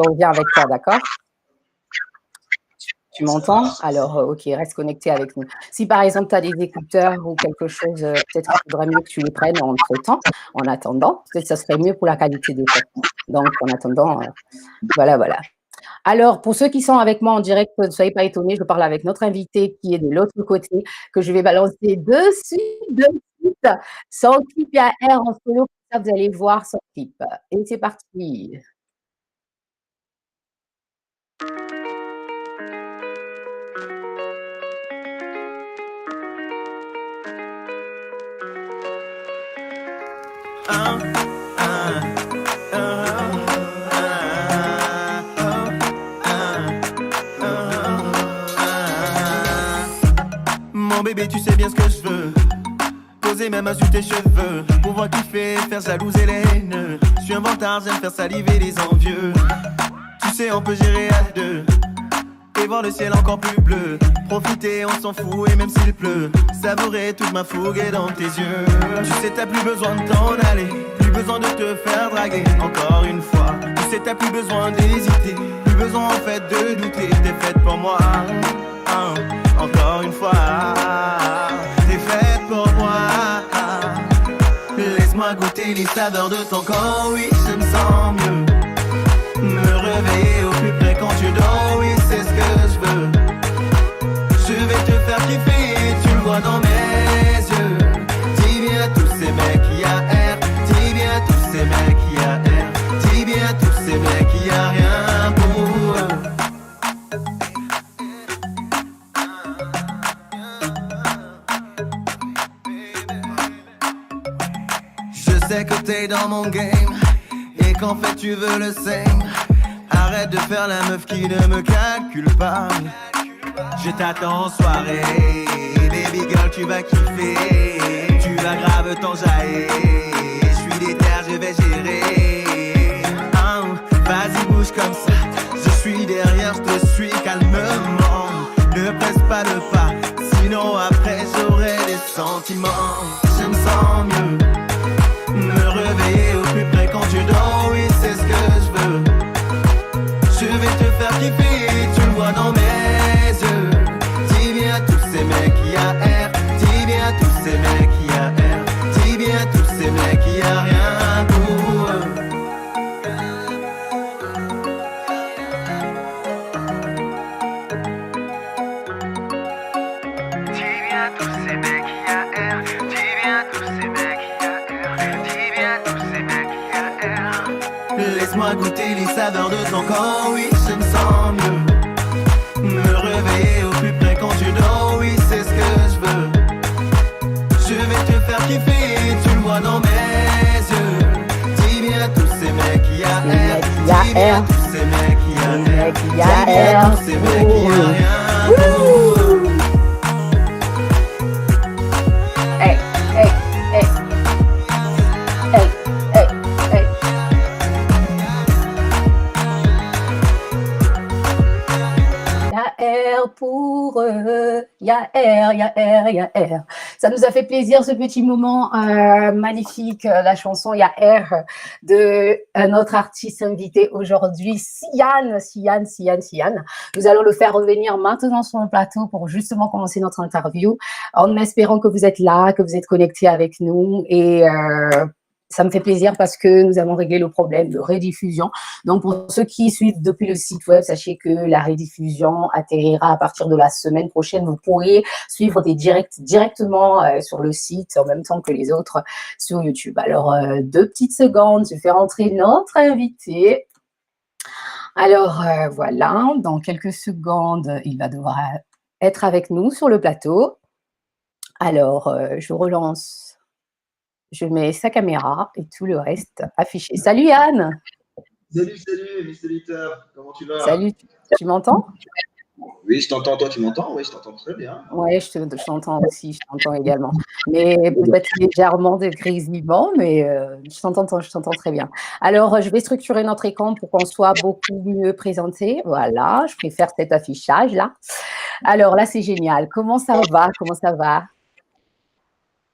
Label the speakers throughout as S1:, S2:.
S1: je reviens avec toi, d'accord? Tu m'entends? Alors, OK, reste connecté avec nous. Si par exemple, tu as des écouteurs ou quelque chose, peut-être qu'il faudrait mieux que tu les prennes entre-temps, en attendant. Peut-être ça serait mieux pour la qualité des sons. Donc en attendant, voilà, voilà. Alors, pour ceux qui sont avec moi en direct, ne soyez pas étonnés, je parle avec notre invité qui est de l'autre côté, que je vais balancer de suite, son clip. Il y a R en solo, comme ça vous allez voir son clip. Et c'est parti.
S2: Mon bébé, tu sais bien ce que je veux. Poser mes mains sur tes cheveux. Pouvoir kiffer, faire jalouser les haineux. Je suis un vantard, j'aime faire saliver les envieux. Tu sais, on peut gérer à deux. Et voir le ciel encore plus bleu. Profiter, on s'en fout, et même s'il pleut. Savourer toute ma fougue est dans tes yeux. Tu sais, t'as plus besoin de t'en aller. Plus besoin de te faire draguer, encore une fois. Tu sais, t'as plus besoin d'hésiter. Plus besoin en fait de douter. T'es faite pour moi, encore une fois. T'es faite pour moi. Laisse-moi goûter les saveurs de ton corps. Oui, je me sens mieux. Me réveiller au plus près quand tu dors. Oui, c'est ce que je veux. Je vais te faire kiffer, tu le vois dans mes yeux. Dis bien à tous ces mecs qui a R. Dis bien à tous ces mecs qui a R. Dis bien à tous ces mecs qui a rien pour eux. Je sais que t'es dans mon game et qu'en fait tu veux le same. Arrête de faire la meuf qui ne me calcule pas. Je t'attends en soirée, baby girl tu vas kiffer. Tu vas grave t'enjailler. Je suis déter, je vais gérer. Vas-y bouge comme ça. Je suis derrière, je te suis calmement. Ne presse pas le pas, sinon après j'aurai des sentiments. Je me sens mieux. Me réveiller au plus près quand tu dors, oui c'est ce que je veux. Je vais te faire kiffer, tu le vois dans mes yeux. Dis bien à tous ces mecs qui a R. Dis bien à tous ces mecs qui a R. Dis bien à tous ces mecs qui a rien pour eux. Dis bien à tous ces mecs qui a R. Dis bien à tous ces mecs qui a R. Dis bien à tous ces mecs qui a R. Laisse-moi goûter les saveurs de ton corps, oui, je me sens mieux. Me réveiller au plus près quand tu dors, oui, c'est ce que je veux. Je vais te faire kiffer, tu le vois dans mes yeux. Dis bien à tous ces mecs qui a R. Dis bien à tous ces mecs qui a R. Dis bien à tous ces mecs qui a rien pour eux.
S1: Hey, hey, hey. Hey, hey, hey. R pour eux, y a R, y a R, y a R. Ça nous a fait plaisir ce petit moment magnifique, la chanson Y a R de notre artiste invité aujourd'hui, Sian. Nous allons le faire revenir maintenant sur le plateau pour justement commencer notre interview, en espérant que vous êtes là, que vous êtes connectés avec nous et ça me fait plaisir parce que nous avons réglé le problème de rediffusion. Donc, pour ceux qui suivent depuis le site web, sachez que la rediffusion atterrira à partir de la semaine prochaine. Vous pourrez suivre des directs directement sur le site en même temps que les autres sur YouTube. Alors, 2 petites secondes, je fais rentrer notre invité. Alors, voilà, dans quelques secondes, il va devoir être avec nous sur le plateau. Alors, je relance. Je mets sa caméra et tout le reste affiché. Salut Yann.
S3: Salut, Miss Editor. Comment tu vas?
S1: Salut, tu m'entends?
S3: Oui, je t'entends. Toi, tu m'entends? Oui, je t'entends très bien.
S1: Oui, je t'entends aussi, je t'entends également. Mais peut-être légèrement dégrésivement, mais je t'entends très bien. Alors, je vais structurer notre écran pour qu'on soit beaucoup mieux présenté. Voilà, je préfère cet affichage-là. Alors là, c'est génial. Comment ça va? Comment ça va?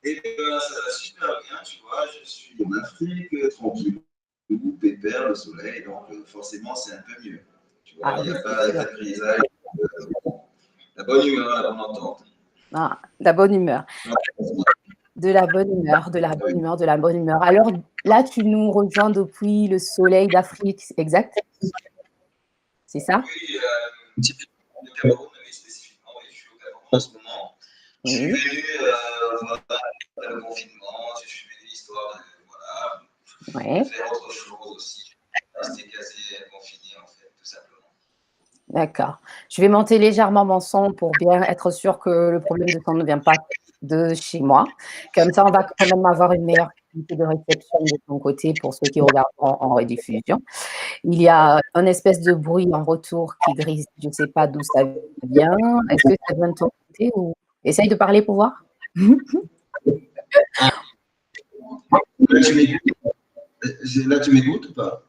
S3: Eh bien, ça va super bien, tu vois. Je suis en Afrique, tranquille. ou pépère, le soleil, donc forcément, c'est un peu mieux. Tu vois,
S1: Ah
S3: il n'y
S1: oui,
S3: a
S1: c'est
S3: pas, y a
S1: sûr.
S3: pas de grisaille. La bonne humeur, la bonne entente.
S1: Ah, de la bonne humeur. De la bonne humeur, de la
S3: Ah
S1: bonne
S3: oui.
S1: humeur, de la bonne humeur. Alors là, tu nous rejoins depuis le soleil d'Afrique, exact? C'est ça?
S3: Oui, typiquement du Cameroun, mais spécifiquement, oui, je suis au Cameroun en ce moment. Je suis
S1: Oui,
S3: venu, voilà, après le confinement, je suis venu histoire de, voilà, de
S1: ouais,
S3: faire autre chose aussi. Rester quasi confiné, en fait, tout simplement.
S1: d'accord. Je vais monter légèrement mon son pour bien être sûr que le problème de son ne vient pas de chez moi. Comme ça, on va quand même avoir une meilleure qualité de réception de ton côté pour ceux qui regarderont en rediffusion. Il y a un espèce de bruit en retour qui grise, je ne sais pas d'où ça vient. Est-ce que ça vient de ton côté ou essaye de parler pour voir?
S3: Là, tu m'écoutes? Là, tu m'écoutes ou pas?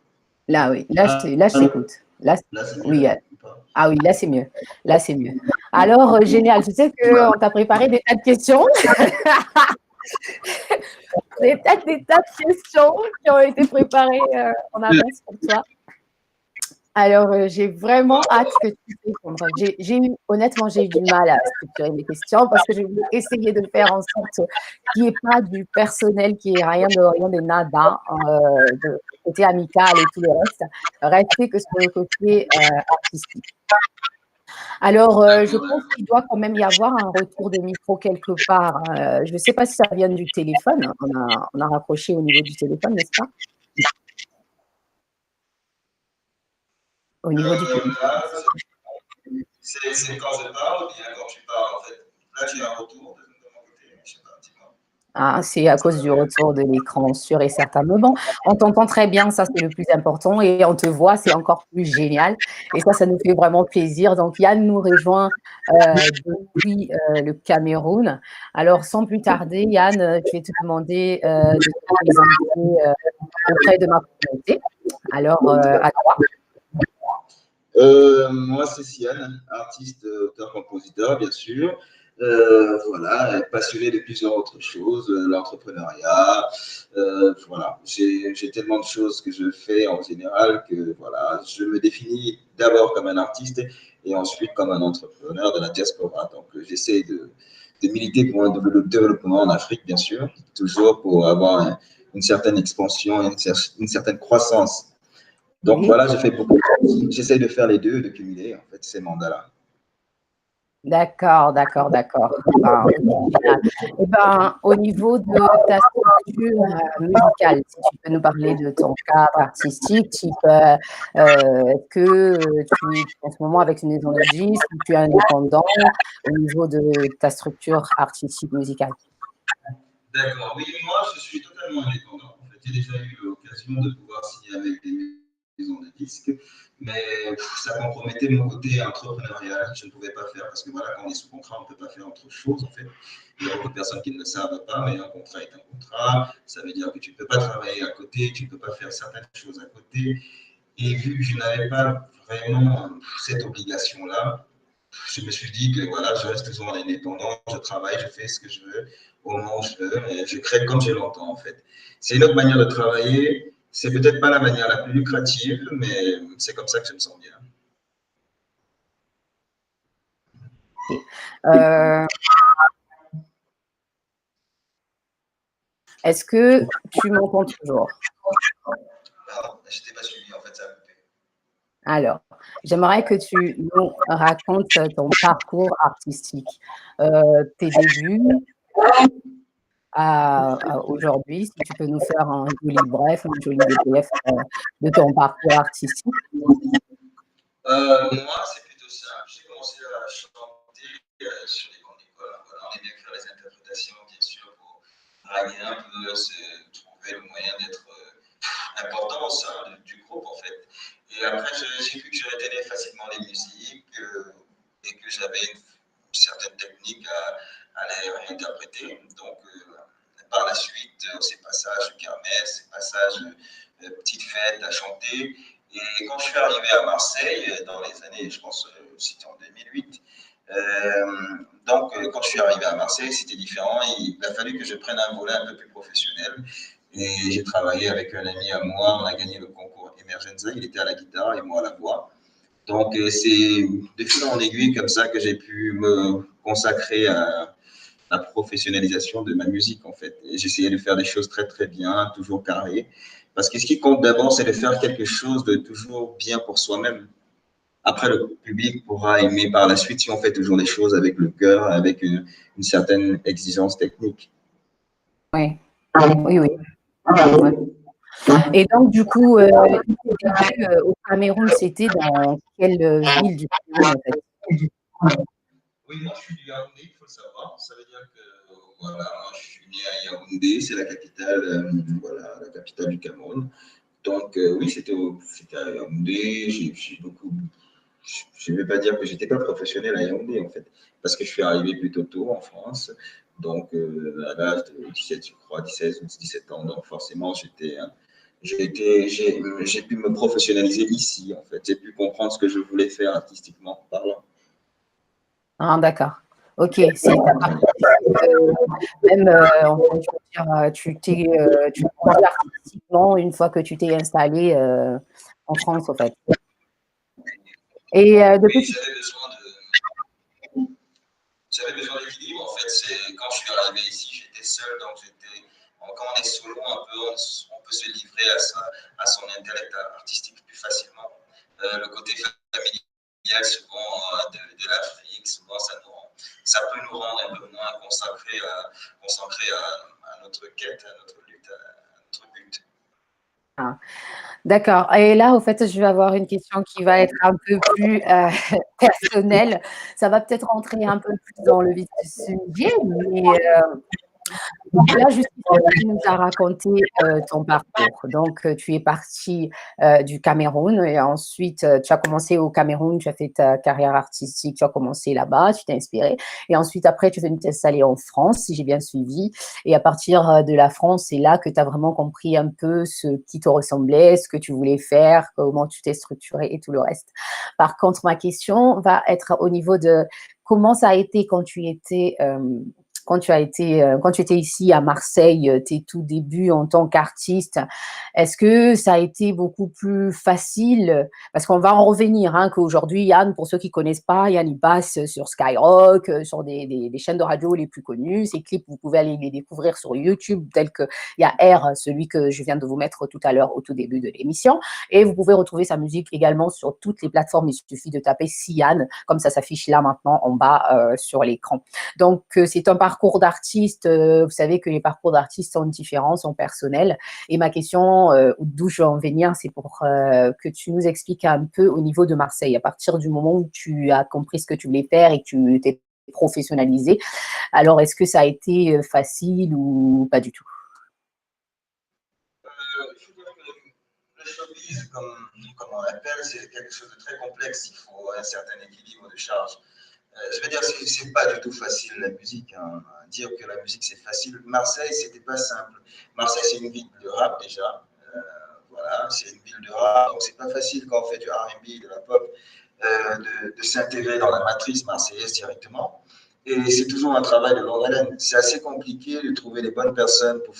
S1: Là, oui,
S3: Ah,
S1: là, je t'écoute. Là,
S3: là, c'est mieux,
S1: oui,
S3: là, ou pas?
S1: ah oui, là, c'est mieux. Là, c'est mieux. Alors, génial. Je sais qu'on t'a préparé des tas de questions, des tas de questions qui ont été préparées en avance pour toi. Alors, j'ai vraiment hâte que tu répondes. Honnêtement, j'ai eu du mal à structurer mes questions parce que je voulais essayer de faire en sorte qu'il n'y ait pas du personnel, qu'il n'y ait rien de nada, de côté amical et tout le reste. Rester que sur le côté artistique. Alors, je pense qu'il doit quand même y avoir un retour de micro quelque part. Je ne sais pas si ça vient du téléphone. On a raccroché au niveau du téléphone, n'est-ce pas? Au niveau du téléphone.
S3: Là, c'est quand je parle ou bien quand tu parles, en fait. Là, tu as un retour de mon côté, je sais pas, dis-moi.
S1: Ah, c'est à cause du retour de l'écran, sûr et certain. Mais bon, on t'entend très bien, ça c'est le plus important, et on te voit, c'est encore plus génial. Et ça nous fait vraiment plaisir. Donc Yann nous rejoint depuis le Cameroun. Alors sans plus tarder, Yann, je vais te demander de te présenter auprès de ma communauté. Alors à toi.
S3: Moi, c'est Sian, artiste, auteur, compositeur, bien sûr. Voilà, passionné de plusieurs autres choses, l'entrepreneuriat. Voilà, j'ai tellement de choses que je fais en général que voilà, je me définis d'abord comme un artiste et ensuite comme un entrepreneur de la diaspora. Donc, j'essaie de militer pour un développement en Afrique, bien sûr, toujours pour avoir une certaine expansion et une certaine croissance. Donc
S1: Oui.
S3: voilà, j'ai fait beaucoup de choses. J'essaie de faire les deux, de cumuler en fait ces mandats-là.
S1: D'accord, d'accord, d'accord. Ben, ok, génial. Et ben, au niveau de ta structure musicale, si tu peux nous parler de ton cadre artistique, type, est-ce que tu es en ce moment avec une maison de disques, ou tu es indépendant au niveau de ta structure artistique musicale?
S3: D'accord, oui, moi je suis totalement indépendant. En fait, j'ai déjà eu l'occasion de pouvoir signer avec des maisons de disques, mais ça compromettait mon côté entrepreneurial. Je ne pouvais pas faire parce que voilà, quand on est sous contrat, on ne peut pas faire autre chose en fait. Il y a beaucoup de personnes qui ne le savent pas, mais un contrat est un contrat. Ça veut dire que tu ne peux pas travailler à côté, tu ne peux pas faire certaines choses à côté. Et vu que je n'avais pas vraiment cette obligation-là, je me suis dit que voilà, je reste toujours indépendant, je travaille, je fais ce que je veux, au moment où je veux, et je crée comme je l'entends en fait. C'est une autre manière de travailler, c'est peut-être pas la manière la plus lucrative, mais c'est comme ça que je me sens bien.
S1: Euh, Est-ce que tu m'entends toujours?
S3: Alors, je t'ai pas suivi en fait, ça a coupé.
S1: Alors, j'aimerais que tu nous racontes ton parcours artistique, tes débuts à aujourd'hui, si tu peux nous faire un joli bref, un joli débrief de ton parcours artistique.
S3: Moi, c'est plutôt simple. J'ai commencé à chanter sur les bancs d'école. Voilà, on aimait faire les interprétations, bien sûr, pour draguer un peu, trouver le moyen d'être important au sein du groupe, en fait. Et après, j'ai vu que je retenais facilement les musiques et que j'avais une certaine technique à les interpréter. Donc, par la suite, ces passages de kermesse, ces passages de petites fêtes à chanter. Et quand je suis arrivé à Marseille, dans les années, je pense, c'était en 2008, donc quand je suis arrivé à Marseille, c'était différent. Il a fallu que je prenne un volet un peu plus professionnel. Et j'ai travaillé avec un ami à moi, on a gagné le concours Emergenza, il était à la guitare et moi à la voix. Donc, c'est de fil en aiguille comme ça que j'ai pu me consacrer à la professionnalisation de ma musique, en fait. J'essayais de faire des choses très, très bien, toujours carré. Parce que ce qui compte d'abord, c'est de faire quelque chose de toujours bien pour soi-même. Après, le public pourra aimer par la suite si on fait toujours les choses avec le cœur, avec une certaine exigence technique.
S1: Oui, oui, oui. Ouais. Et donc, du coup, tes débuts au Cameroun, c'était dans quelle ville du Cameroun, en fait?
S3: Oui, moi je suis du Yaoundé, il faut le savoir. Ça veut dire que voilà, moi, je suis né à Yaoundé, c'est la capitale, voilà, la capitale du Cameroun. Donc oui, c'était à Yaoundé. J'ai beaucoup. Je ne vais pas dire que j'étais pas professionnel à Yaoundé en fait, parce que je suis arrivé plutôt tôt en France. Donc à l'âge de 17, je crois, 16 ou 17 ans. Donc forcément, j'ai pu me professionnaliser ici en fait. J'ai pu comprendre ce que je voulais faire artistiquement parlant.
S1: Ah, d'accord. Ok, c'est ta partie, même, on peut dire, tu t'es grandi artistiquement une fois que tu t'es installé en France, en fait. Et de
S3: Oui,
S1: petite.
S3: j'avais besoin d'équilibre. En fait, c'est quand je suis arrivé ici, j'étais seul, donc quand on est solo un peu, on peut se livrer à son intellect artistique plus facilement. Le côté familial, souvent de l'Afrique, souvent ça peut nous rendre un peu moins concentrés à notre quête, à notre lutte, à notre but.
S1: Ah, d'accord. Et là, au fait, je vais avoir une question qui va être un peu plus personnelle. Ça va peut-être rentrer un peu plus dans le vif du sujet, mais donc là, jusqu'ici, tu nous as raconté ton parcours. Donc, tu es parti du Cameroun et ensuite, tu as commencé au Cameroun, tu as fait ta carrière artistique, tu as commencé là-bas, tu t'es inspiré. Et ensuite, après, tu es venu t'installer en France, si j'ai bien suivi. Et à partir de la France, c'est là que tu as vraiment compris un peu ce qui te ressemblait, ce que tu voulais faire, comment tu t'es structuré et tout le reste. Par contre, ma question va être au niveau de comment ça a été quand tu étais quand tu étais ici à Marseille, tes tout débuts en tant qu'artiste, est-ce que ça a été beaucoup plus facile? Parce qu'on va en revenir, hein, qu'aujourd'hui, Yann, pour ceux qui ne connaissent pas, Yann, il passe sur Skyrock, sur des chaînes de radio les plus connues. Ses clips, vous pouvez aller les découvrir sur YouTube, tels qu'il y a R, celui que je viens de vous mettre tout à l'heure au tout début de l'émission. Et vous pouvez retrouver sa musique également sur toutes les plateformes. Il suffit de taper Sian, comme ça s'affiche là maintenant en bas sur l'écran. Donc, c'est un parcours d'artiste. Vous savez que les parcours d'artistes sont différents, sont personnels. Et ma question, d'où je veux en venir, c'est pour que tu nous expliques un peu au niveau de Marseille. À partir du moment où tu as compris ce que tu voulais faire et que tu t'es professionnalisé, alors est-ce que ça a été facile ou pas du tout?
S3: Le showbiz, comme on l'appelle, c'est quelque chose de très complexe. Il faut un certain équilibre de charge. Je veux dire, c'est pas du tout facile la musique. Hein. Dire que la musique c'est facile. Marseille, c'était pas simple. Marseille, c'est une ville de rap déjà. Voilà, c'est une ville de rap, donc c'est pas facile quand on fait du R&B, de la pop, de s'intégrer dans la matrice marseillaise directement. Et c'est toujours un travail de longue haleine. C'est assez compliqué de trouver les bonnes personnes pour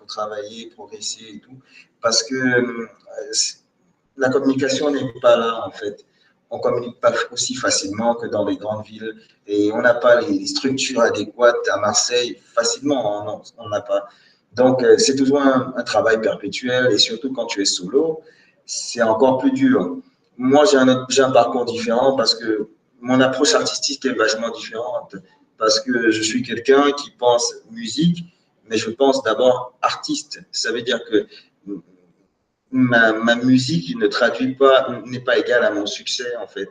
S3: travailler, progresser et tout, parce que la communication n'est pas là en fait. On ne communique pas aussi facilement que dans les grandes villes et on n'a pas les structures adéquates à Marseille facilement, on n'a pas. Donc c'est toujours un travail perpétuel et surtout quand tu es solo, c'est encore plus dur. Moi, j'ai un parcours différent parce que mon approche artistique est vachement différente parce que je suis quelqu'un qui pense musique, mais je pense d'abord artiste. Ça veut dire que ma musique ne traduit pas, n'est pas égale à mon succès en fait.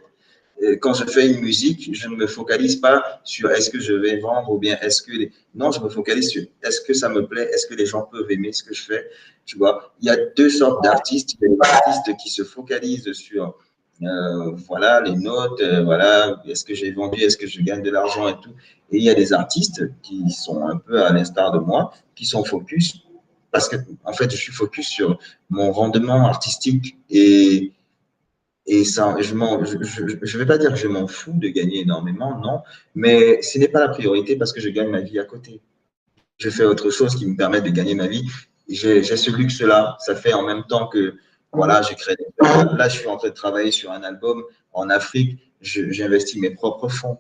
S3: Quand je fais une musique, je ne me focalise pas sur est-ce que je vais vendre ou bien est-ce que non, je me focalise sur est-ce que ça me plaît, est-ce que les gens peuvent aimer ce que je fais. Tu vois, il y a deux sortes d'artistes. Il y a des artistes qui se focalisent sur voilà les notes, voilà est-ce que j'ai vendu, est-ce que je gagne de l'argent et tout. Et il y a des artistes qui sont un peu à l'instar de moi, qui sont focus parce que en fait je suis focus sur mon rendement artistique et ça, je vais pas dire que je m'en fous de gagner énormément, non, mais ce n'est pas la priorité parce que je gagne ma vie à côté. Je fais autre chose qui me permet de gagner ma vie j'ai ce luxe-là. Ça fait en même temps que, voilà, j'ai créé. Là, je suis en train de travailler sur un album en Afrique. J'investis mes propres fonds.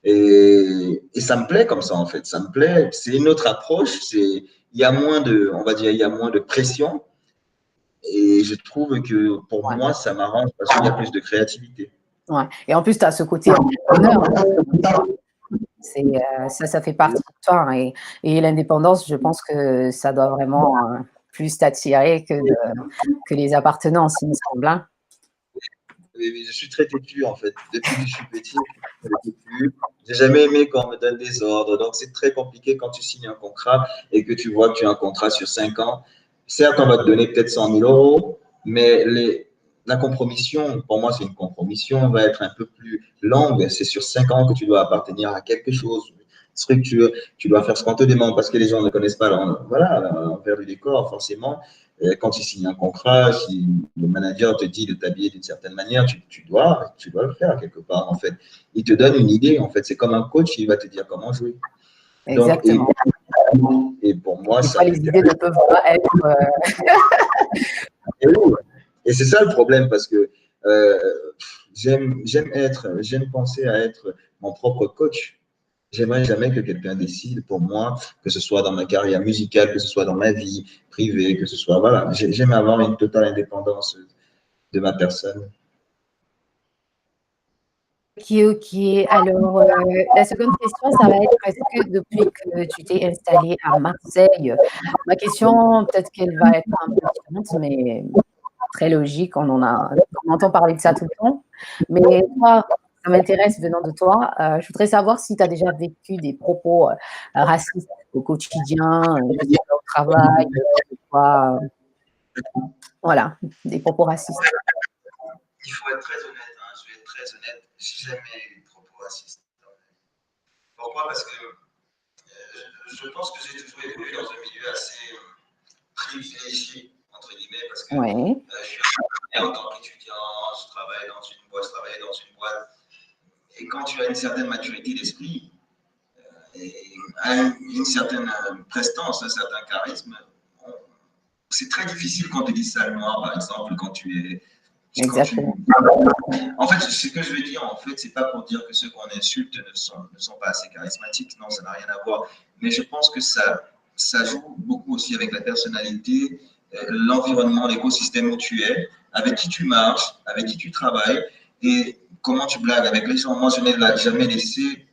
S3: Et ça me plaît comme ça, en fait. Ça me plaît. C'est une autre approche. Il y a moins de, on va dire, il y a moins de pression. Et je trouve que pour
S1: Ouais.
S3: moi, ça m'arrange parce qu'il y a plus de créativité.
S1: Ouais. Et en plus, tu as ce côté entrepreneur. Ça fait partie de toi. Hein. Et l'indépendance, je pense que ça doit vraiment plus t'attirer que les appartenances, il me semble. Hein.
S3: Oui, je suis très têtu, en fait. Depuis que je suis petit, je suis très têtu. J'ai jamais aimé quand on me donne des ordres. Donc, c'est très compliqué quand tu signes un contrat et que tu vois que tu as un contrat sur 5 ans. Certes, on va te donner peut-être 100 000 euros, mais la compromission, pour moi, c'est une compromission, va être un peu plus longue. C'est sur 5 ans que tu dois appartenir à quelque chose, structure. Tu dois faire ce qu'on te demande parce que les gens ne connaissent pas l'envers du décor, forcément. Quand tu signes un contrat, si le manager te dit de t'habiller d'une certaine manière, tu dois le faire quelque part, en fait. Il te donne une idée, en fait. C'est comme un coach, il va te dire comment jouer. Donc,
S1: Exactement.
S3: et pour moi,
S1: Des
S3: ça
S1: fois, les idées ne peuvent pas être…
S3: Et c'est ça le problème, parce que j'aime penser à être mon propre coach. J'aimerais jamais que quelqu'un décide pour moi, que ce soit dans ma carrière musicale, que ce soit dans ma vie privée, que ce soit, voilà. J'aime avoir une totale indépendance de ma personne.
S1: Ok. Alors, la seconde question, ça va être, est-ce que depuis que tu t'es installée à Marseille, ma question, peut-être qu'elle va être un peu différente, mais très logique, on entend parler de ça tout le temps. Mais toi, ça m'intéresse venant de toi. Je voudrais savoir si tu as déjà vécu des propos racistes au quotidien, je sais pas, au travail, quoi, voilà, des propos racistes.
S3: Il faut être très honnête, hein. Je vais être très honnête, j'ai jamais eu de propos racistes. Pourquoi? Parce que je pense que j'ai toujours évolué dans un milieu assez privilégié, entre guillemets, parce que
S1: Ouais.
S3: je suis en tant qu'étudiant, je travaille dans une boîte, je travaille dans une boîte. Et quand tu as une certaine maturité d'esprit, et une certaine prestance, un certain charisme, c'est très difficile quand tu dis sale noir, par exemple, quand tu es.
S1: Exactement.
S3: En fait, ce que je veux dire, en fait, c'est pas pour dire que ceux qu'on insulte ne sont pas assez charismatiques. Non, ça n'a rien à voir. Mais je pense que ça joue beaucoup aussi avec la personnalité, l'environnement, l'écosystème où tu es, avec qui tu marches, avec qui tu travailles et comment tu blagues avec les gens. Moi, je n'ai jamais laissé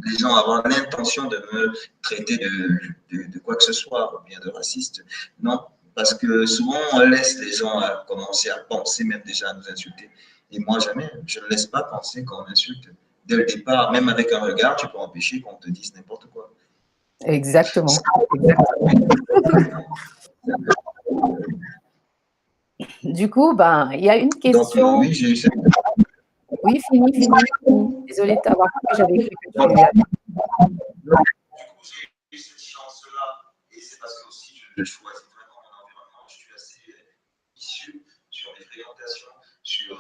S3: les gens avoir l'intention de me traiter de quoi que ce soit, ou bien de raciste. Non, parce que souvent, on laisse les gens commencer à penser, même déjà à nous insulter. Et moi, jamais, je ne laisse pas penser qu'on insulte. Dès le départ, même avec un regard, tu peux empêcher qu'on te dise n'importe quoi.
S1: Exactement. Exactement. Du coup, ben, il y a une question.
S3: Donc, oui, j'ai eu cette.
S1: Oui, fini. Désolée de t'avoir coupé, j'avais cru que tu
S3: Du coup, j'ai eu cette chance-là, et c'est parce que aussi je choisis vraiment mon environnement. Je suis assez issu sur mes fréquentations, sur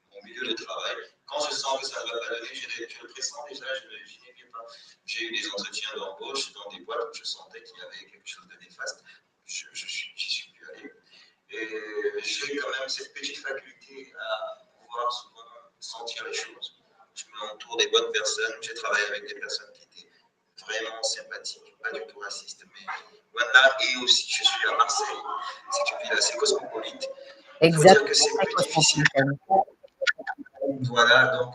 S3: mon milieu de travail. Quand je sens que ça ne va pas donner, je le pressens déjà, je n'y viens pas. J'ai eu des entretiens d'embauche dans des boîtes où je sentais qu'il y avait quelque chose de néfaste. J'y suis plus allé. Et j'ai quand même cette petite faculté à pouvoir souvent sentir les choses. Je m'entoure des bonnes personnes. J'ai travaillé avec des personnes qui étaient vraiment sympathiques, pas du tout racistes. Mais voilà, et aussi, je suis à Marseille. C'est une ville assez cosmopolite. Il faut dire que c'est plus difficile. Voilà, donc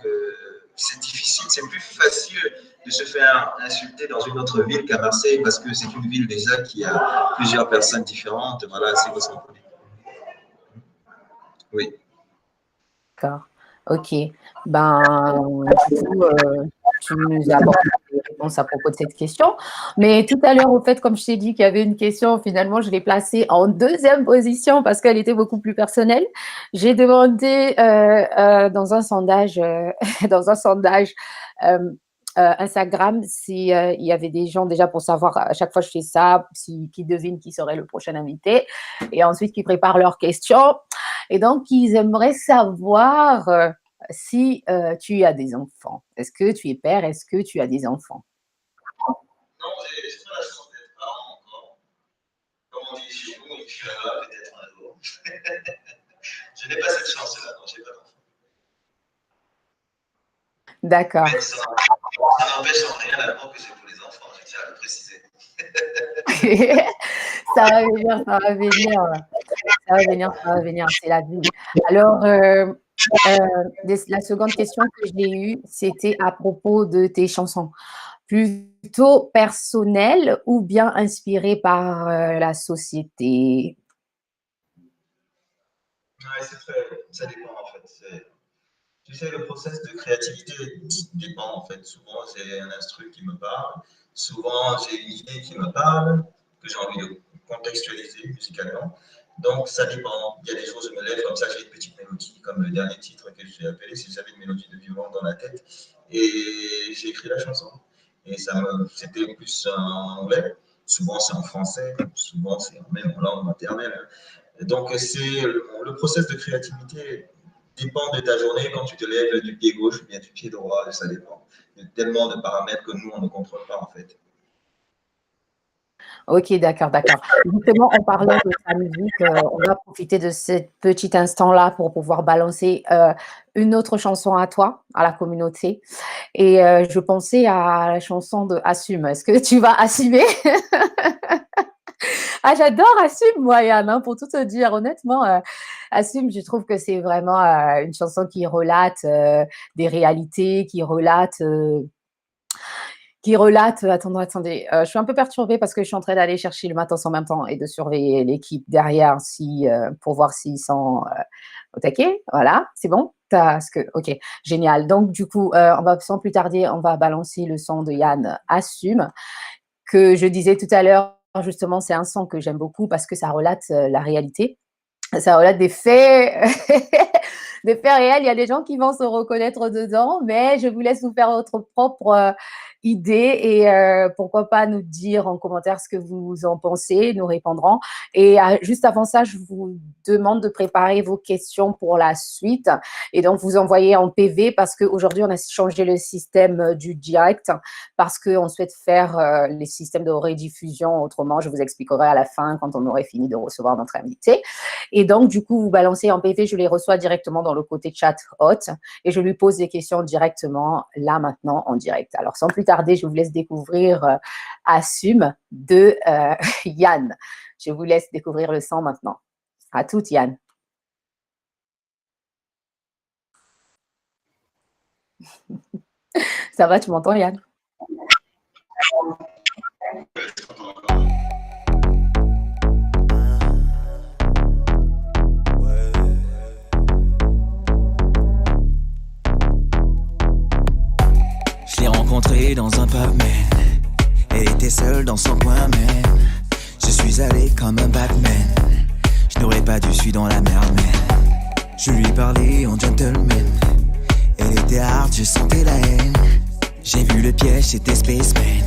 S3: c'est difficile. C'est plus facile de se faire insulter dans une autre ville qu'à Marseille parce que c'est une ville déjà qui a plusieurs personnes différentes. Voilà, c'est cosmopolite. Oui.
S1: D'accord. Ok. Ben, du coup, tu nous as apporté des réponses à propos de cette question. Mais tout à l'heure, au fait, comme je t'ai dit qu'il y avait une question, finalement, je l'ai placée en deuxième position parce qu'elle était beaucoup plus personnelle. J'ai demandé dans un sondage, Instagram si il y avait des gens déjà pour savoir à chaque fois je fais ça, qui devinent qui serait le prochain invité et ensuite qui préparent leurs questions. Et donc, ils aimeraient savoir si tu as des enfants. Est-ce que tu es père? Est-ce que tu as des enfants?
S3: Non, j'ai pas la chance d'être parent encore. Comme on dit chez vous, et puis là, peut-être un jour. Je n'ai pas cette chance-là, non, je n'ai pas d'enfant.
S1: D'accord.
S3: Mais ça n'empêche en rien l'amour que j'ai pour les enfants, je tiens à le préciser.
S1: Ça va venir, ça va venir. Ça va venir, ça va venir, c'est la vie. Alors, la seconde question que j'ai eue, c'était à propos de tes chansons. Plutôt personnelles ou bien inspirées par la société?
S3: Ouais, ça dépend en fait. Tu sais, le process de créativité dépend en fait. Souvent, j'ai un instru qui me parle. Souvent, j'ai une idée qui me parle, que j'ai envie de contextualiser musicalement. Donc, ça dépend. Il y a des jours, je me lève comme ça, j'ai une petite mélodie, comme le dernier titre que j'ai appelé, c'est j'avais une mélodie de violon dans la tête. Et j'ai écrit la chanson. Et c'était plus en anglais. Souvent, c'est en français. Souvent, c'est même en langue maternelle. Donc, le process de créativité dépend de ta journée quand tu te lèves du pied gauche ou bien du pied droit, ça dépend. Il y a tellement de paramètres que nous, on ne contrôle pas en fait.
S1: Ok, d'accord, d'accord. Justement, en parlant de ta musique, on va profiter de ce petit instant-là pour pouvoir balancer une autre chanson à toi, à la communauté. Et je pensais à la chanson de Assume. Est-ce que tu vas assumer? Ah, j'adore Assume, moi, Yann, hein, pour tout te dire. Honnêtement, Assume, je trouve que c'est vraiment une chanson qui relate des réalités, qui relate. Attendez, je suis un peu perturbée parce que je suis en train d'aller chercher le matos en même temps et de surveiller l'équipe derrière pour voir s'ils sont au taquet. Voilà, c'est bon? Ok, génial. Donc, du coup, on va sans plus tarder, on va balancer le son de Yann Assume, que je disais tout à l'heure. Justement, c'est un son que j'aime beaucoup parce que ça relate la réalité. Ça relate des faits, des faits réels. Il y a des gens qui vont se reconnaître dedans, mais je vous laisse vous faire votre propre idée et pourquoi pas nous dire en commentaire ce que vous en pensez, nous répondrons. Et juste avant ça, je vous demande de préparer vos questions pour la suite et donc vous envoyez en PV parce qu'aujourd'hui, on a changé le système du direct parce qu'on souhaite faire les systèmes de rediffusion autrement. Je vous expliquerai à la fin quand on aurait fini de recevoir notre invité. Et donc, du coup, vous balancez en PV, je les reçois directement dans le côté chat hot et je lui pose des questions directement là, maintenant, en direct. Alors, sans plus tarder, je vous laisse découvrir Assume de Yann. Je vous laisse découvrir le son maintenant. À toutes, Yann. Ça va, tu m'entends, Yann?
S2: Je l'ai rencontrée dans un pub, man. Elle était seule dans son coin, man. Je suis allé comme un Batman. Je n'aurais pas dû, suis dans la merde, man. Je lui ai parlé en gentleman. Elle était hard, je sentais la haine. J'ai vu le piège, c'était Spaceman.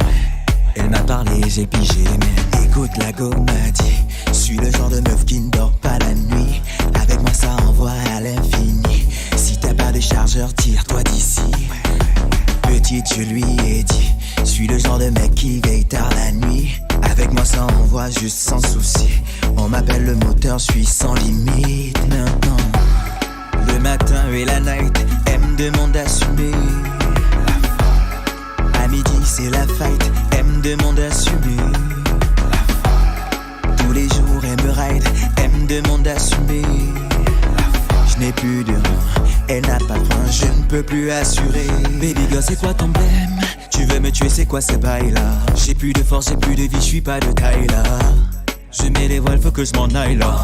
S2: Elle m'a parlé, j'ai pigé, man. Écoute, la go m'a dit, je suis le genre de meuf qui ne dort pas la nuit. Avec moi ça envoie à l'infini. Si t'as pas de chargeur, tire-toi d'ici. Petite, je lui ai dit, je suis le genre de mec qui veille tard la nuit. Avec moi ça envoie juste sans souci. On m'appelle le moteur, je suis sans limite. Maintenant, le matin et la night, elle me demande d'assumer. À midi c'est la fight, elle me demande d'assumer. Tous les jours elle me ride, elle me demande d'assumer. Je n'ai plus de rein, elle n'a pas de frein, je ne peux plus assurer. Baby girl, c'est quoi ton blême? Tu veux me tuer, c'est quoi ces bails là? J'ai plus de force, j'ai plus de vie, je suis pas de taille là. Je mets les voiles, faut que je m'en aille là.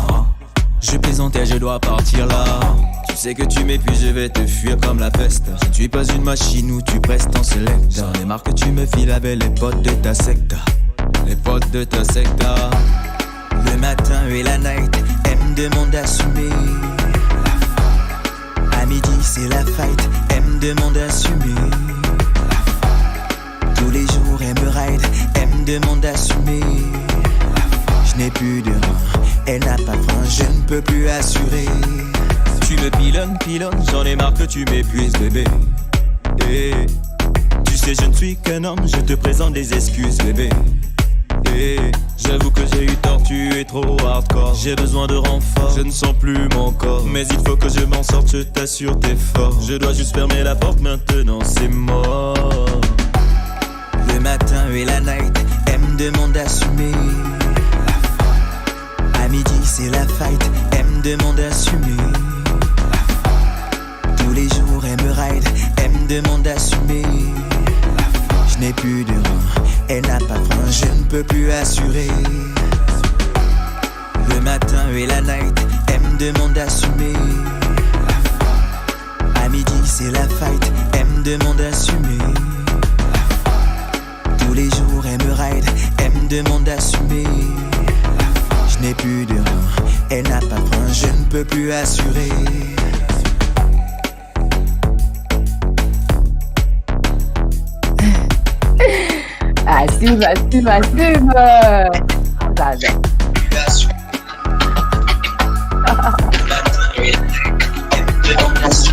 S2: Je plaisantais, je dois partir là. Tu sais que tu m'épuises, je vais te fuir comme la peste. Je ne suis pas une machine où tu presses ton select. J'en ai marre que tu me files avec les potes de ta secte. Les potes de ta secte. Le matin et la night, elle me demande d'assumer. À midi c'est la fight, elle me demande d'assumer. Tous les jours elle me ride, elle me demande d'assumer. Je n'ai plus de rein, elle n'a pas de frein, je ne peux plus assurer. Tu me pilonnes, j'en ai marre que tu m'épuises bébé. Et tu sais je ne suis qu'un homme, je te présente des excuses bébé. Et j'avoue que j'ai eu tort, tu es trop hardcore. J'ai besoin de renfort, je ne sens plus mon corps. Mais il faut que je m'en sorte, je t'assure, t'es fort. Je dois juste fermer la porte, maintenant c'est mort. Le matin et la night, elle me demande d'assumer. À midi c'est la fight, elle me demande d'assumer. Tous les jours elle me ride, elle me demande d'assumer. Je n'ai plus de rein, elle n'a pas faim, je ne peux plus assurer. Le matin et la night, elle me demande d'assumer. À midi c'est la fight, elle me demande d'assumer. Tous les jours elle me ride, elle me demande d'assumer. Je n'ai plus de rein, elle n'a pas faim, je ne peux plus assurer.
S1: Assume.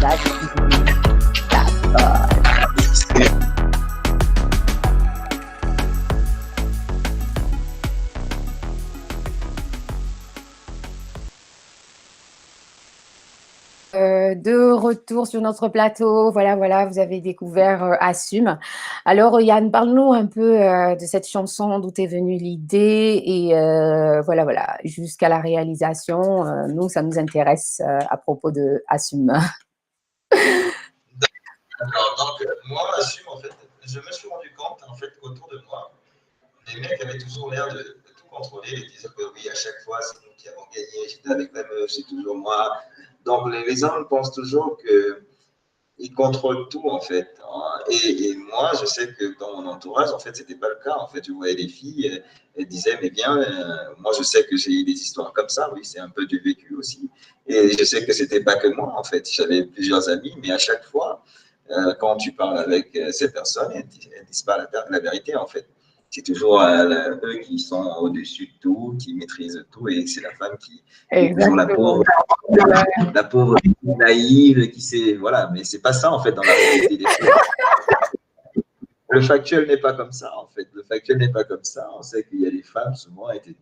S1: J'adore. De retour sur notre plateau, voilà, vous avez découvert Assume. Alors Yann, parle-nous un peu de cette chanson, d'où est venue l'idée et voilà, jusqu'à la réalisation. Nous, ça nous intéresse à propos de Assume.
S3: Alors, donc, moi, Assume, en fait, je me suis rendu compte, en fait, qu'autour de moi, les mecs avaient toujours l'air de tout contrôler. Ils disaient que oui, à chaque fois, c'est nous qui avons gagné, j'étais avec la meuf, c'est toujours moi. Donc, les hommes pensent toujours qu'ils contrôlent tout, en fait. Et moi, je sais que dans mon entourage, en fait, c'était pas le cas. En fait, je voyais les filles, elles disaient, mais bien, moi, je sais que j'ai eu des histoires comme ça, oui, c'est un peu du vécu aussi. Et je sais que c'était pas que moi, en fait. J'avais plusieurs amis, mais à chaque fois, quand tu parles avec ces personnes, elles ne disent pas la vérité, en fait. C'est toujours eux qui sont au-dessus de tout, qui maîtrisent tout, et c'est la femme qui est toujours la pauvre naïve, qui sait, voilà, mais c'est pas ça, en fait, dans la réalité des choses. Le factuel n'est pas comme ça, en fait. Le factuel n'est pas comme ça. On sait qu'il y a des femmes, souvent, et des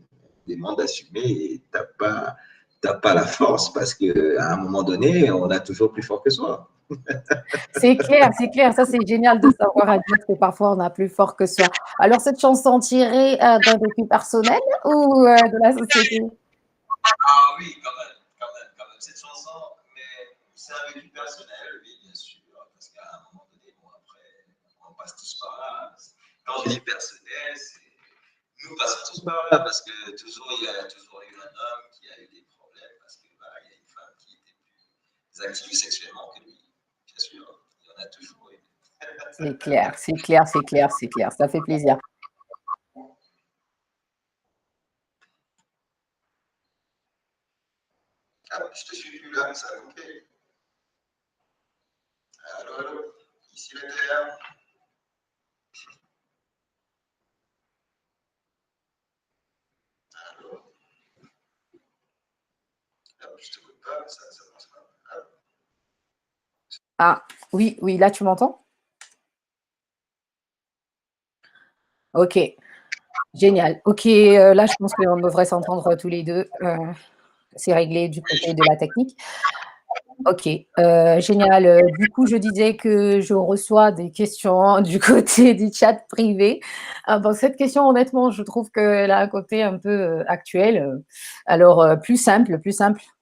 S3: demandes d'assumer, et t'as pas la force, parce qu'à un moment donné, on a toujours plus fort que soi.
S1: C'est clair. Ça, c'est génial de savoir à dire que parfois, on a plus fort que soi. Alors, cette chanson tirée d'un vécu personnel ou de la société?
S3: Ah oui, quand même, cette chanson, mais c'est un vécu personnel, oui, bien sûr, parce qu'à un moment donné, bon, après, on passe tous par là. Quand je dis personnel, nous passons tous par là, parce que il y a toujours eu un homme qui a eu des problèmes, parce qu'il bah, y a une femme qui était plus active sexuellement que lui, bien sûr, il y en a toujours eu.
S1: C'est clair. Ça fait plaisir.
S3: Ah, je te suis plus là, ça a coupé. Allô, ici la Terre. Allô. Ah, je te coupe pas, ça marche pas. Allô.
S1: Ah, oui, là, tu m'entends? Ok, génial. Ok, là, je pense qu'on devrait s'entendre tous les deux. C'est réglé du côté de la technique. Ok, génial. Du coup, je disais que je reçois des questions du côté du chat privé. Bon, cette question, honnêtement, je trouve qu'elle a un côté un peu actuel. Alors, plus simple.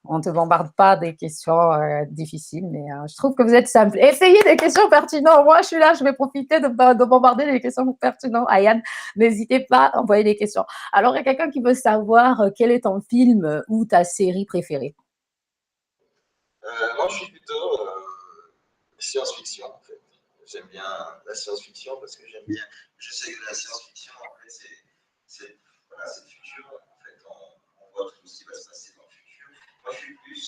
S1: On ne te bombarde pas des questions difficiles, mais je trouve que vous êtes simple. Essayez des questions pertinentes. Moi, je suis là, je vais profiter de bombarder des questions pertinentes. Ayane, n'hésitez pas à envoyer des questions. Alors, il y a quelqu'un qui veut savoir quel est ton film ou ta série préférée?
S3: Moi, je suis plutôt science-fiction, en fait. J'aime bien la science-fiction parce que j'aime bien. Je sais que la science-fiction, en fait, c'est voilà, le futur. En fait, on voit tout ce qui va se passer dans le futur. Moi, je suis plus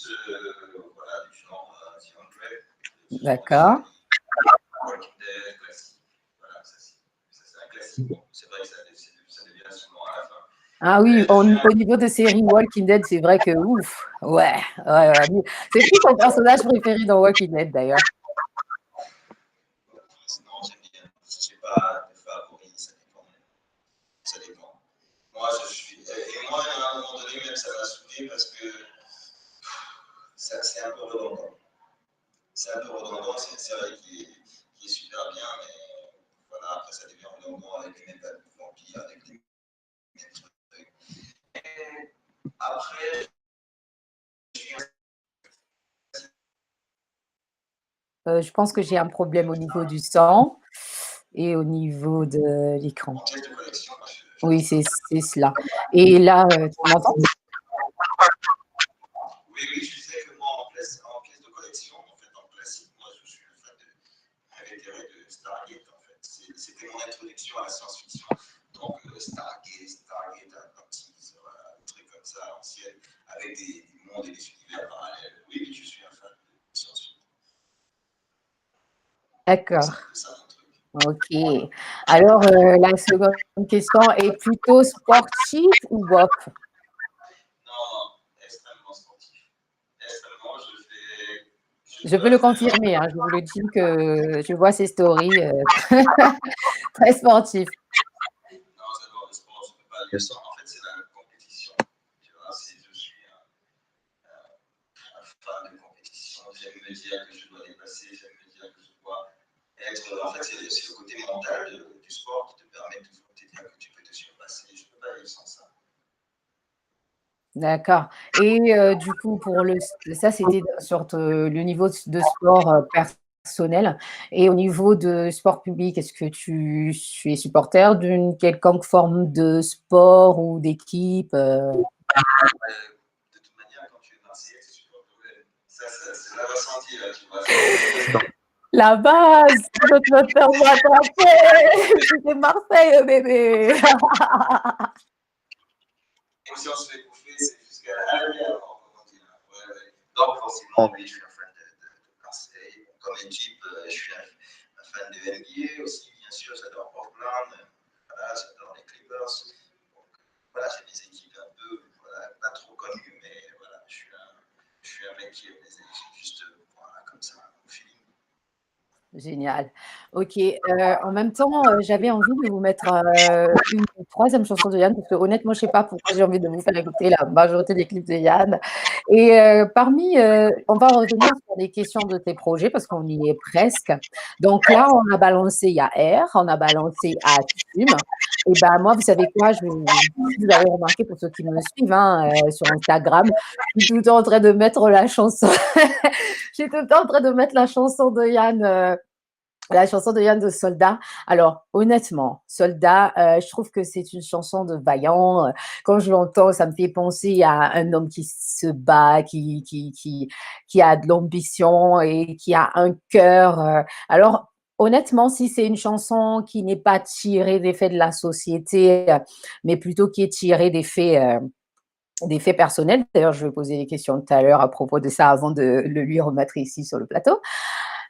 S3: voilà, du genre Science Trek,
S1: D'accord.
S3: Walking Dead, classique. Voilà, ça c'est un classique. Bon, c'est vrai que ça devient souvent à la fin.
S1: Ah oui, au niveau de série Walking Dead, c'est vrai que ouf, ouais. C'est qui ton personnage préféré dans Walking Dead d'ailleurs?
S3: Sinon, j'aime bien. Je n'ai pas de favori, ça dépend. Ça dépend. même ça m'a saoulé parce que c'est un peu redondant. C'est un peu redondant, c'est une série qui est super bien, mais voilà, après ça devient redondant avec les mêmes vampires, avec les mêmes trucs. Et après,
S1: Je pense que j'ai un problème au niveau du son et au niveau de l'écran.
S3: en pièce de collection,
S1: Oui, c'est cela. Et là, tu m'entends?
S3: oui, je sais que moi, en pièce de collection, en fait, en classique, moi, je suis un fan de Stargate, en fait. C'était mon introduction à la science-fiction. Donc, Stargate, Atlantis, voilà, des trucs comme ça, à l'ancienne, avec des mondes et des univers parallèles. Oui, je suis un fan de science-fiction.
S1: D'accord.
S3: C'est un peu ça, mon truc.
S1: OK. Alors, la seconde question est plutôt sportive ou bof?
S3: Non, extrêmement sportif. Extrêmement,
S1: Je peux le confirmer, hein, je vous le dis que je vois ces stories très sportifs.
S3: Non, j'adore le sport, je ne peux pas dire ça. En fait, c'est la compétition. Tu vois, si je suis un fan de compétition, j'aime me dire que je dois dépasser, j'aime me dire que je dois être. En fait, c'est le côté mental du sport qui te permet toujours de te dire que tu peux te surpasser. Je ne peux pas vivre sans ça.
S1: D'accord. Et du coup, pour ça, c'était sur le niveau de sport personnel. Et au niveau de sport public, est-ce que tu es supporter d'une quelconque forme de sport ou d'équipe
S3: De toute manière, quand tu es Marseillais, tu supportes l'OL. Ça, c'est la ressenti, là, tu vois.
S1: La base, je ne te faire attraper. C'était Marseille, bébé.
S3: Et si on se fait bouffer, c'est jusqu'à la dernière, comme on dit. Ouais, ouais. Donc, forcément, oui, je suis un fan de Marseille. Comme équipe, je suis un fan de NBA aussi, bien sûr. J'adore Portland. Voilà, j'adore les Clippers. Donc, voilà, j'ai des équipes un peu, voilà, pas trop connues, mais voilà, je suis un mec qui aime les équipes juste, voilà, comme ça, au feeling.
S1: Génial. OK, en même temps, j'avais envie de vous mettre, une 3e chanson de Yann parce que honnêtement, je sais pas pourquoi j'ai envie de vous faire écouter la majorité des clips de Yann et on va revenir sur les questions de tes projets parce qu'on y est presque. Donc là, on a balancé, il y a R, on a balancé Assume et ben, moi, vous savez quoi? Si vous avez remarqué pour ceux qui me suivent, hein, sur Instagram, je suis tout le temps en train de mettre la chanson je suis tout le temps en train de mettre la chanson de Yann de Soldat. Alors, honnêtement, Soldat, je trouve que c'est une chanson de vaillant. Quand je l'entends, ça me fait penser à un homme qui se bat, qui a de l'ambition et qui a un cœur. Alors, honnêtement, si c'est une chanson qui n'est pas tirée des faits de la société, mais plutôt qui est tirée des faits personnels. D'ailleurs, je vais poser des questions tout à l'heure à propos de ça avant de le lui remettre ici sur le plateau.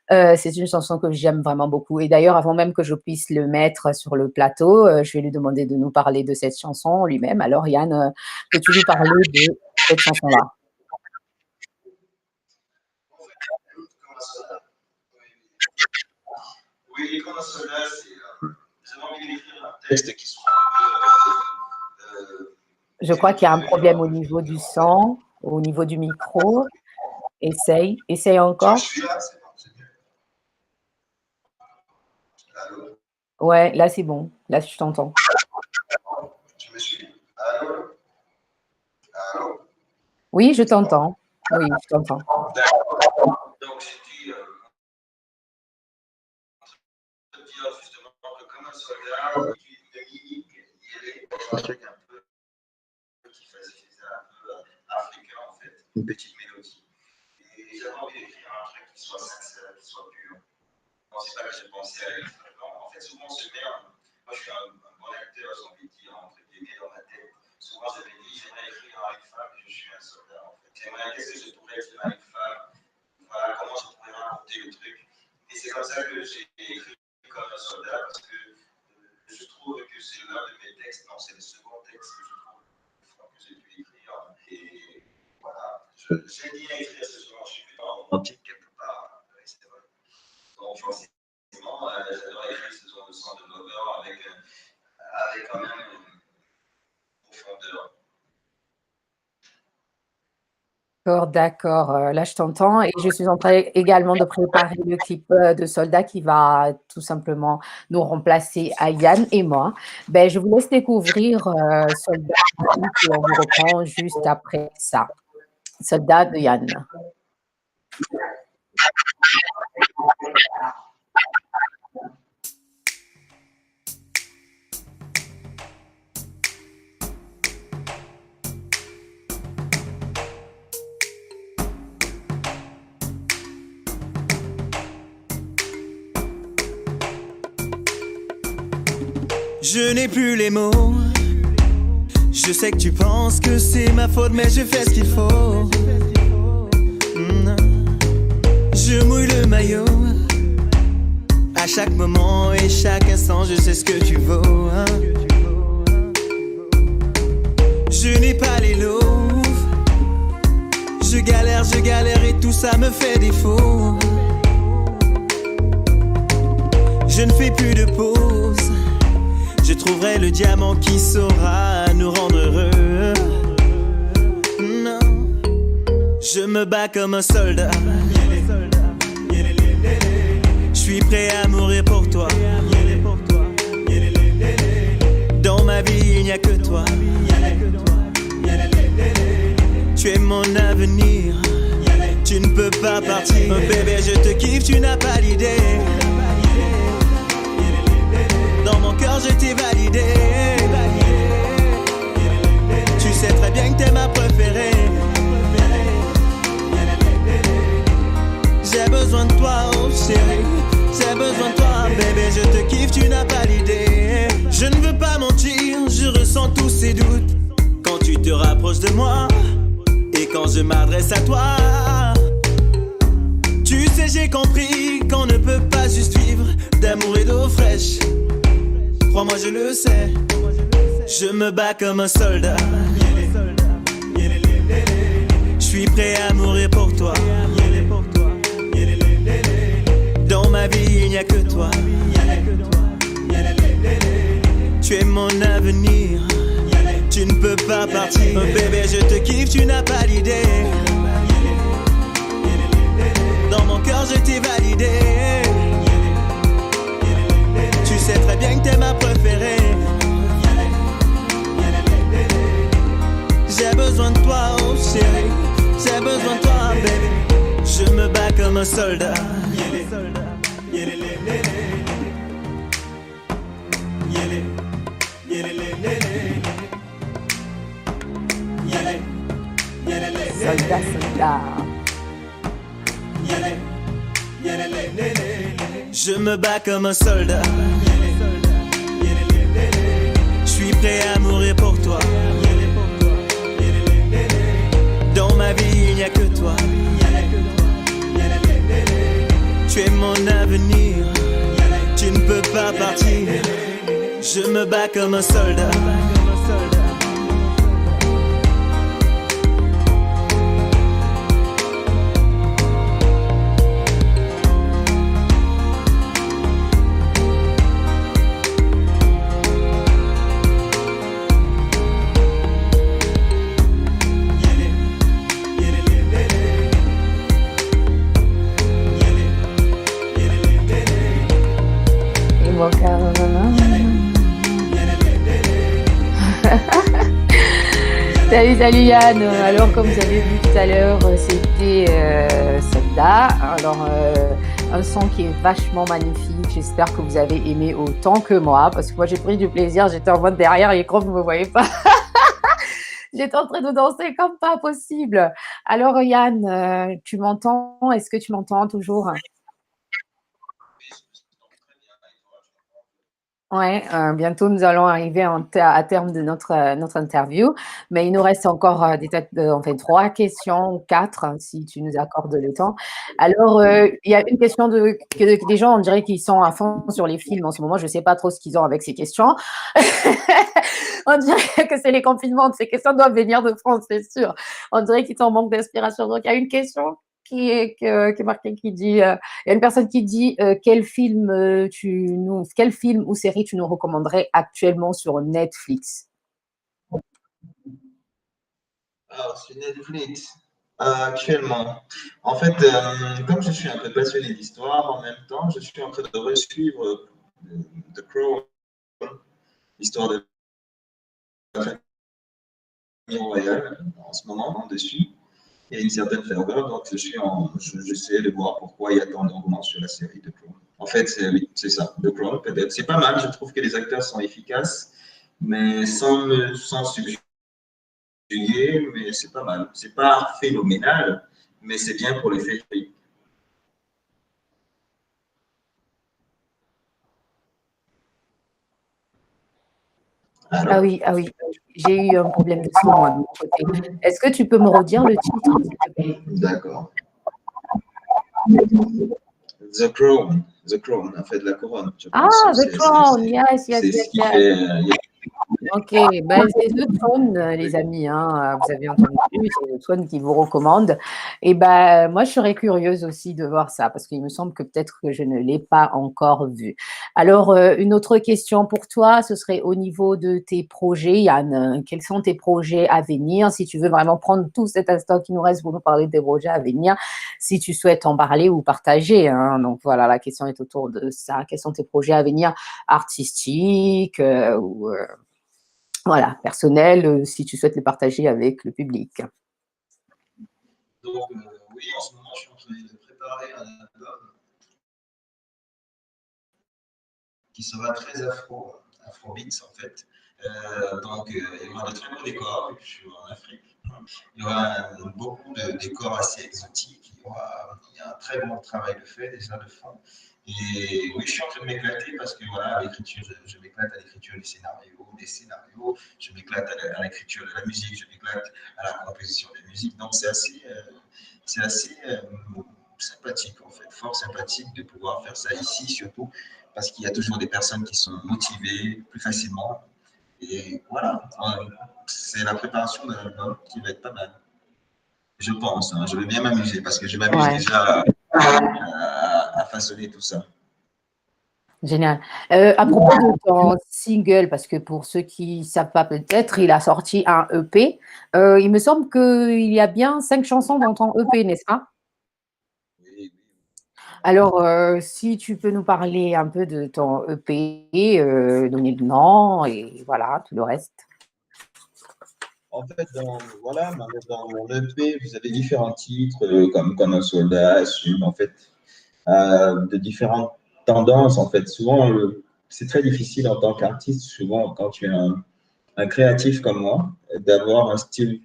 S1: C'est une chanson que j'aime vraiment beaucoup. Et d'ailleurs, avant même que je puisse le mettre sur le plateau, je vais lui demander de nous parler de cette chanson lui-même. Alors, Yann, peux-tu nous parler de cette chanson-là?
S3: Oui, comme cela, j'ai envie d'écrire un texte qui soit
S1: Je crois qu'il y a un problème au niveau du son, au niveau du micro. Essaye
S3: je
S1: encore.
S3: suis là, c'est bon, c'est bien. Allô?
S1: Ouais, là c'est bon. Là, je t'entends.
S3: Tu me suis? Allô? Allô?
S1: Oui, je t'entends. Oui, je t'entends.
S3: D'accord. Donc, j'ai dit, dire justement que comme un soldat, une mimique, il y avait un truc un peu qui faisait un peu africain en fait, une petite mélodie. Et j'avais envie d'écrire un truc qui soit sincère, qui soit pur. Bon, c'est pas que j'ai pensé à l'écrire. En fait, souvent on se met, moi je suis un bon acteur, j'ai envie de dire, entre guillemets, dans ma tête. Souvent j'avais dit, j'aimerais écrire à une femme, je suis un soldat en fait. J'aimerais, qu'est-ce que je pourrais écrire à une femme, voilà, comment je pourrais raconter le truc. Et c'est comme ça que j'ai écrit comme un soldat, parce que je trouve que c'est l'un de mes textes, non, c'est le second texte que je trouve que j'ai pu écrire. Et voilà, j'aime bien écrire ce genre, je suis plutôt romantique quelque part, c'est vrai. Donc forcément, j'adore écrire ce genre de son de bonheur avec quand même une profondeur.
S1: d'accord, là je t'entends et je suis en train également de préparer le clip, de Soldat qui va tout simplement nous remplacer à Yann et moi. Ben je vous laisse découvrir, Soldat et on vous reprend juste après ça. Soldat de Yann.
S2: Je n'ai plus les mots. Je sais que tu penses que c'est ma faute, mais je fais ce qu'il faut. Je mouille le maillot. À chaque moment et chaque instant, je sais ce que tu vaux. Je n'ai pas les lots. Je galère et tout ça me fait défaut. Je ne fais plus de pause. Je trouverai le diamant qui saura nous rendre heureux. Non, je me bats comme un soldat. Je suis prêt à mourir pour toi. Dans ma vie, il n'y a que toi. Tu es mon avenir. Tu ne peux pas partir. Oh bébé, je te kiffe, tu n'as pas l'idée. Dans mon cœur, je t'ai validé. Tu sais très bien que t'es ma préférée. J'ai besoin de toi, oh chérie. J'ai besoin de toi, bébé, je te kiffe, tu n'as pas l'idée. Je ne veux pas mentir, je ressens tous ces doutes quand tu te rapproches de moi et quand je m'adresse à toi. Tu sais, j'ai compris qu'on ne peut pas juste vivre d'amour et d'eau fraîche. Crois-moi, je le sais. Je me bats comme un soldat. Je suis prêt à mourir pour toi. Dans ma vie, il n'y a que toi. Tu es mon avenir. Tu ne peux pas partir. Oh bébé, je te kiffe, tu n'as pas l'idée. Dans mon cœur, je t'ai validé. Tu sais très bien que t'es ma préférée. J'ai besoin de toi, oh chérie. J'ai besoin de toi, bébé. Je me bats comme un soldat.
S1: Soldat, soldat.
S2: Je me bats comme un soldat. Je suis prêt à mourir pour toi. Dans ma vie, il n'y a que toi. Tu es mon avenir. Tu ne peux pas partir. Je me bats comme un soldat.
S1: Et mon cœur. Salut Yann. Alors comme vous avez vu tout à l'heure, c'était Soldat. Alors un son qui est vachement magnifique. J'espère que vous avez aimé autant que moi parce que moi j'ai pris du plaisir. J'étais en mode derrière l'écran, vous ne me voyez pas. J'étais en train de danser comme pas possible. Alors Yann, tu m'entends? Est-ce que tu m'entends toujours? Ouais, bientôt nous allons arriver à terme de notre interview, mais il nous reste encore enfin 3 questions ou 4 hein, si tu nous accordes le temps. Alors, il y a une question que des gens, on dirait qu'ils sont à fond sur les films en ce moment. Je ne sais pas trop ce qu'ils ont avec ces questions. On dirait que c'est les confinements. Ces questions doivent venir de France, c'est sûr. On dirait qu'ils sont en manque d'inspiration. Donc, il y a une question qui est marquée qui dit, il y a une personne qui dit quel film ou série tu nous recommanderais actuellement sur Netflix?
S3: Alors, sur Netflix, Actuellement, en fait, comme je suis un peu passionné d'histoire, en même temps, je suis en train de resuivre The Crown, l'histoire de la famille royale en ce moment dessus. Il y a une certaine ferveur, donc j'essaie de voir pourquoi il y a tant d'engouement sur la série The Crown. En fait, oui, c'est ça, The Crown, peut-être. C'est pas mal, je trouve que les acteurs sont efficaces, mais sans subjuguer, mais c'est pas mal. C'est pas phénoménal, mais c'est bien pour l'effet.
S1: Ah
S3: Alors,
S1: oui, ah oui, j'ai eu un problème de son, moi, de mon côté. Est-ce que tu peux me redire le titre, s'il te plaît?
S3: d'accord. The Crown, en fait, la couronne, je pense.
S1: Ah, The Crown, yes, yes,
S3: C'est
S1: yes,
S3: ce qui
S1: yes.
S3: fait.
S1: OK, ben, c'est The Throne, les amis, hein, vous avez entendu, c'est The Throne qui vous recommande et ben, moi, je serais curieuse aussi de voir ça parce qu'il me semble que peut-être que je ne l'ai pas encore vu. Alors, une autre question pour toi, ce serait au niveau de tes projets, Yann, quels sont tes projets à venir? Si tu veux vraiment prendre tout cet instant qui nous reste pour nous parler de tes projets à venir, si tu souhaites en parler ou partager, hein, donc voilà, la question est autour de ça. Quels sont tes projets à venir artistiques, ou voilà, personnel, si tu souhaites les partager avec le public.
S3: Donc, oui, en ce moment, je suis en train de préparer un album qui sera très afrobeats en fait. Donc, il y aura de très beaux décors, vu que je suis en Afrique. Il y aura beaucoup de décors assez exotiques. Il y a un très bon travail de fait, déjà de fond. Et oui, je suis en train de m'éclater parce que voilà, à l'écriture, je m'éclate à l'écriture des scénarios, je m'éclate à l'écriture de la musique, je m'éclate à la composition des musiques. Donc, c'est assez sympathique en fait, fort sympathique de pouvoir faire ça ici, surtout parce qu'il y a toujours des personnes qui sont motivées plus facilement. Et voilà, c'est la préparation d'un album qui va être pas mal. Je pense, hein, je vais bien m'amuser parce que je m'amuse
S1: Ouais,
S3: déjà à façonner tout ça.
S1: génial. À propos de ton single, parce que pour ceux qui ne savent pas peut-être, il a sorti un EP. Il me semble qu'il y a bien 5 chansons dans ton EP, n'est-ce pas?
S3: Oui, oui.
S1: Alors, si tu peux nous parler un peu de ton EP, donner le nom et voilà, tout le reste.
S3: En fait, voilà, dans mon EP, vous avez différents titres, comme un soldat assume, en fait, de différentes tendances, en fait. Souvent, c'est très difficile en tant qu'artiste, souvent, quand tu es un créatif comme moi, d'avoir un style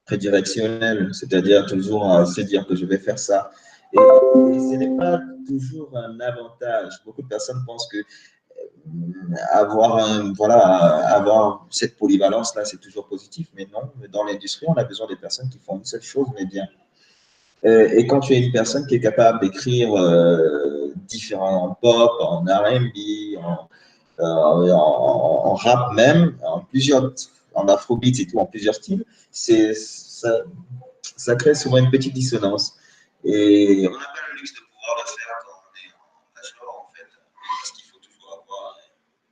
S3: très directionnel, c'est-à-dire toujours se dire que je vais faire ça. Et ce n'est pas toujours un avantage. Beaucoup de personnes pensent que avoir cette polyvalence-là, c'est toujours positif, mais non. Dans l'industrie, on a besoin des personnes qui font une seule chose, mais bien. Et quand tu es une personne qui est capable d'écrire différents pop, en R&B, en rap même, en afrobeat et tout, en plusieurs styles, ça crée souvent une petite dissonance. Et on n'a pas le luxe de pouvoir le faire quand on est en bachelor, en fait, parce qu'il faut toujours avoir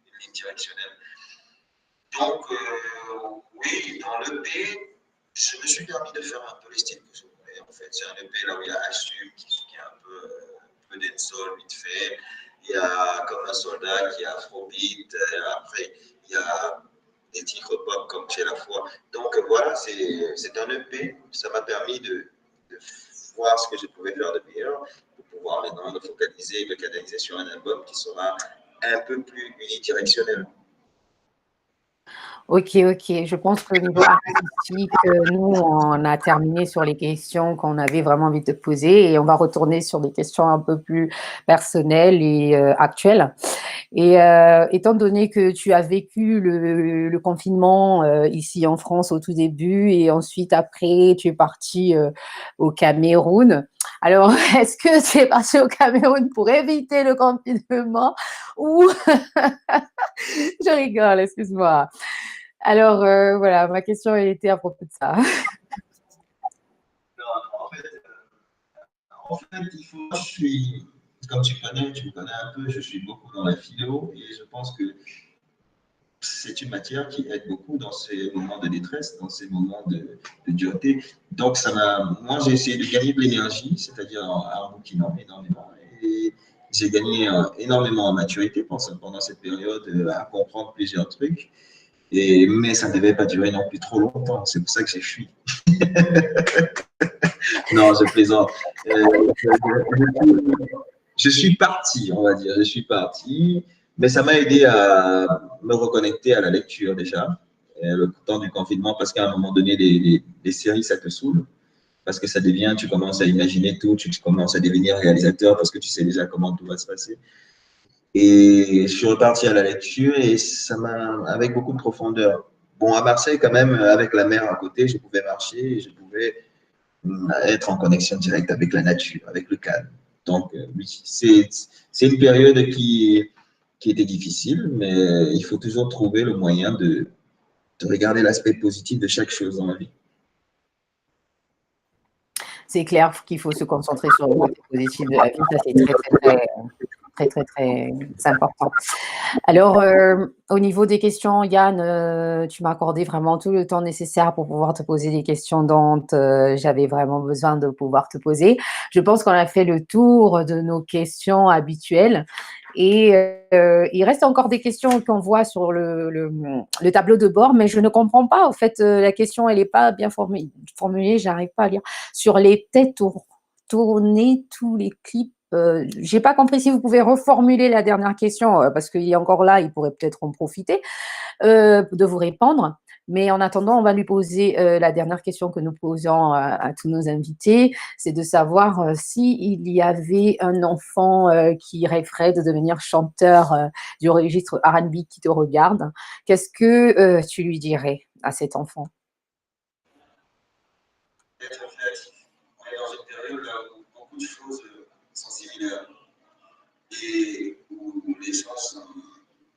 S3: une ligne directionnelle. Donc, oui, dans l'EP, je me suis permis de faire un peu les styles que je voulais. En fait, c'est un EP là où il y a Assume qui est un peu dancehall vite fait. Il y a Comme un soldat qui est afrobeat. Après, il y a des titres pop comme Chez la foi. Donc voilà, c'est un EP. Ça m'a permis de voir ce que je pouvais faire de meilleur pour pouvoir maintenant me focaliser et me canaliser sur un album qui sera un peu plus unidirectionnel.
S1: OK, OK. Je pense qu'au niveau artistique, nous, on a terminé sur les questions qu'on avait vraiment envie de te poser et on va retourner sur des questions un peu plus personnelles et actuelles. Et étant donné que tu as vécu le confinement ici en France au tout début et ensuite après tu es parti au Cameroun. Alors, est-ce que tu es parti au Cameroun pour éviter le confinement ou je rigole, excuse-moi. Alors voilà, ma question était à propos de ça.
S3: Non, en fait, je suis, comme tu me connais un peu, je suis beaucoup dans la philo et je pense que c'est une matière qui aide beaucoup dans ces moments de détresse, dans ces moments de dureté. Donc, moi, j'ai essayé de gagner de l'énergie, c'est-à-dire en bouquinant énormément. Et j'ai gagné énormément en maturité pendant cette période à comprendre plusieurs trucs. Mais ça ne devait pas durer non plus trop longtemps. C'est pour ça que j'ai fui. Non, je plaisante. Je suis parti, on va dire. Je suis parti. Mais ça m'a aidé à me reconnecter à la lecture déjà, le temps du confinement, parce qu'à un moment donné, les séries, ça te saoule. Parce que ça devient, tu commences à imaginer tout, tu commences à devenir réalisateur parce que tu sais déjà comment tout va se passer. Et je suis reparti à la lecture et ça m'a, avec beaucoup de profondeur. Bon, à Marseille, quand même, avec la mer à côté, je pouvais marcher, je pouvais être en connexion directe avec la nature, avec le calme. Donc, oui, c'est une période qui était difficile, mais il faut toujours trouver le moyen de regarder l'aspect positif de chaque chose dans la vie.
S1: C'est clair qu'il faut se concentrer sur le côté positif de la vie, ça c'est très important. Alors, au niveau des questions, Yann, tu m'as accordé vraiment tout le temps nécessaire pour pouvoir te poser des questions dont j'avais vraiment besoin de pouvoir te poser. Je pense qu'on a fait le tour de nos questions habituelles. Et il reste encore des questions qu'on voit sur le tableau de bord, mais je ne comprends pas. En fait, la question, elle n'est pas bien formulée, j'arrive pas à lire. Sur les têtes tourner tous les clips. J'ai pas compris si vous pouvez reformuler la dernière question, parce qu'il est encore là, il pourrait peut-être en profiter de vous répondre. Mais en attendant, on va lui poser la dernière question que nous posons à tous nos invités, c'est de savoir s'il y avait un enfant qui rêverait de devenir chanteur du registre R&B qui te regarde. Qu'est-ce que tu lui dirais à cet enfant?
S3: Être créatif. On est dans une période où beaucoup de choses sont similaires et où les choses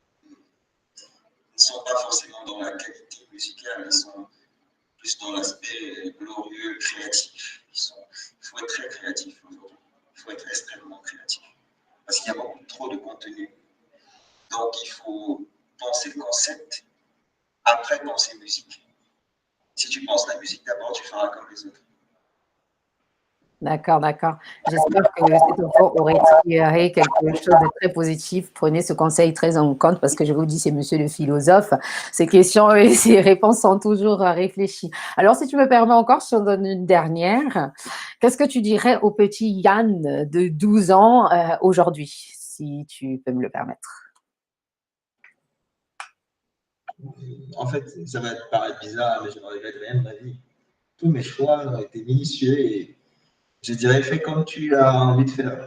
S3: ne sont pas forcément dans la qualité musicale, ils sont plus dans l'aspect glorieux, créatif. Il faut être très créatif aujourd'hui. Il faut être extrêmement créatif. Parce qu'il y a beaucoup trop de contenu. Donc, il faut penser le concept, après penser musique. Si tu penses la musique d'abord, tu feras comme les autres.
S1: D'accord. J'espère que cet enfant aurait tiré quelque chose de très positif. Prenez ce conseil très en compte parce que je vous dis, c'est monsieur le philosophe. Ces questions et ces réponses sont toujours réfléchies. Alors, si tu me permets encore, je te donne une dernière. Qu'est-ce que tu dirais au petit Yann de 12 ans aujourd'hui, si tu peux me le permettre?
S3: En fait, ça va te paraître bizarre, mais je ne regrette rien de ma vie. Tous mes choix ont été minutieux et je dirais fais comme tu as envie de faire.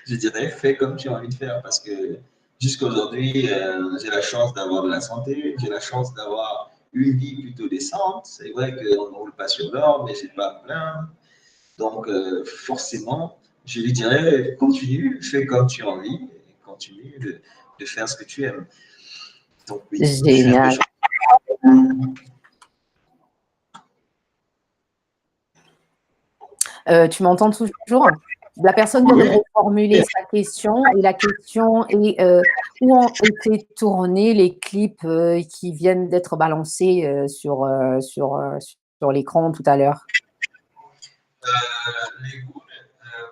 S3: Je dirais fais comme tu as envie de faire parce que jusqu'à aujourd'hui, j'ai la chance d'avoir de la santé, j'ai la chance d'avoir une vie plutôt décente. C'est vrai qu'on ne roule pas sur l'or, mais je n'ai pas à me plaindre. Donc, forcément, je lui dirais continue, fais comme tu as envie, et continue de faire ce que tu aimes. Donc, oui,
S1: génial. Tu m'entends toujours? La personne vient de reformuler sa question et la question est où ont été tournés les clips qui viennent d'être balancés sur l'écran tout à l'heure?
S3: Les Goudes,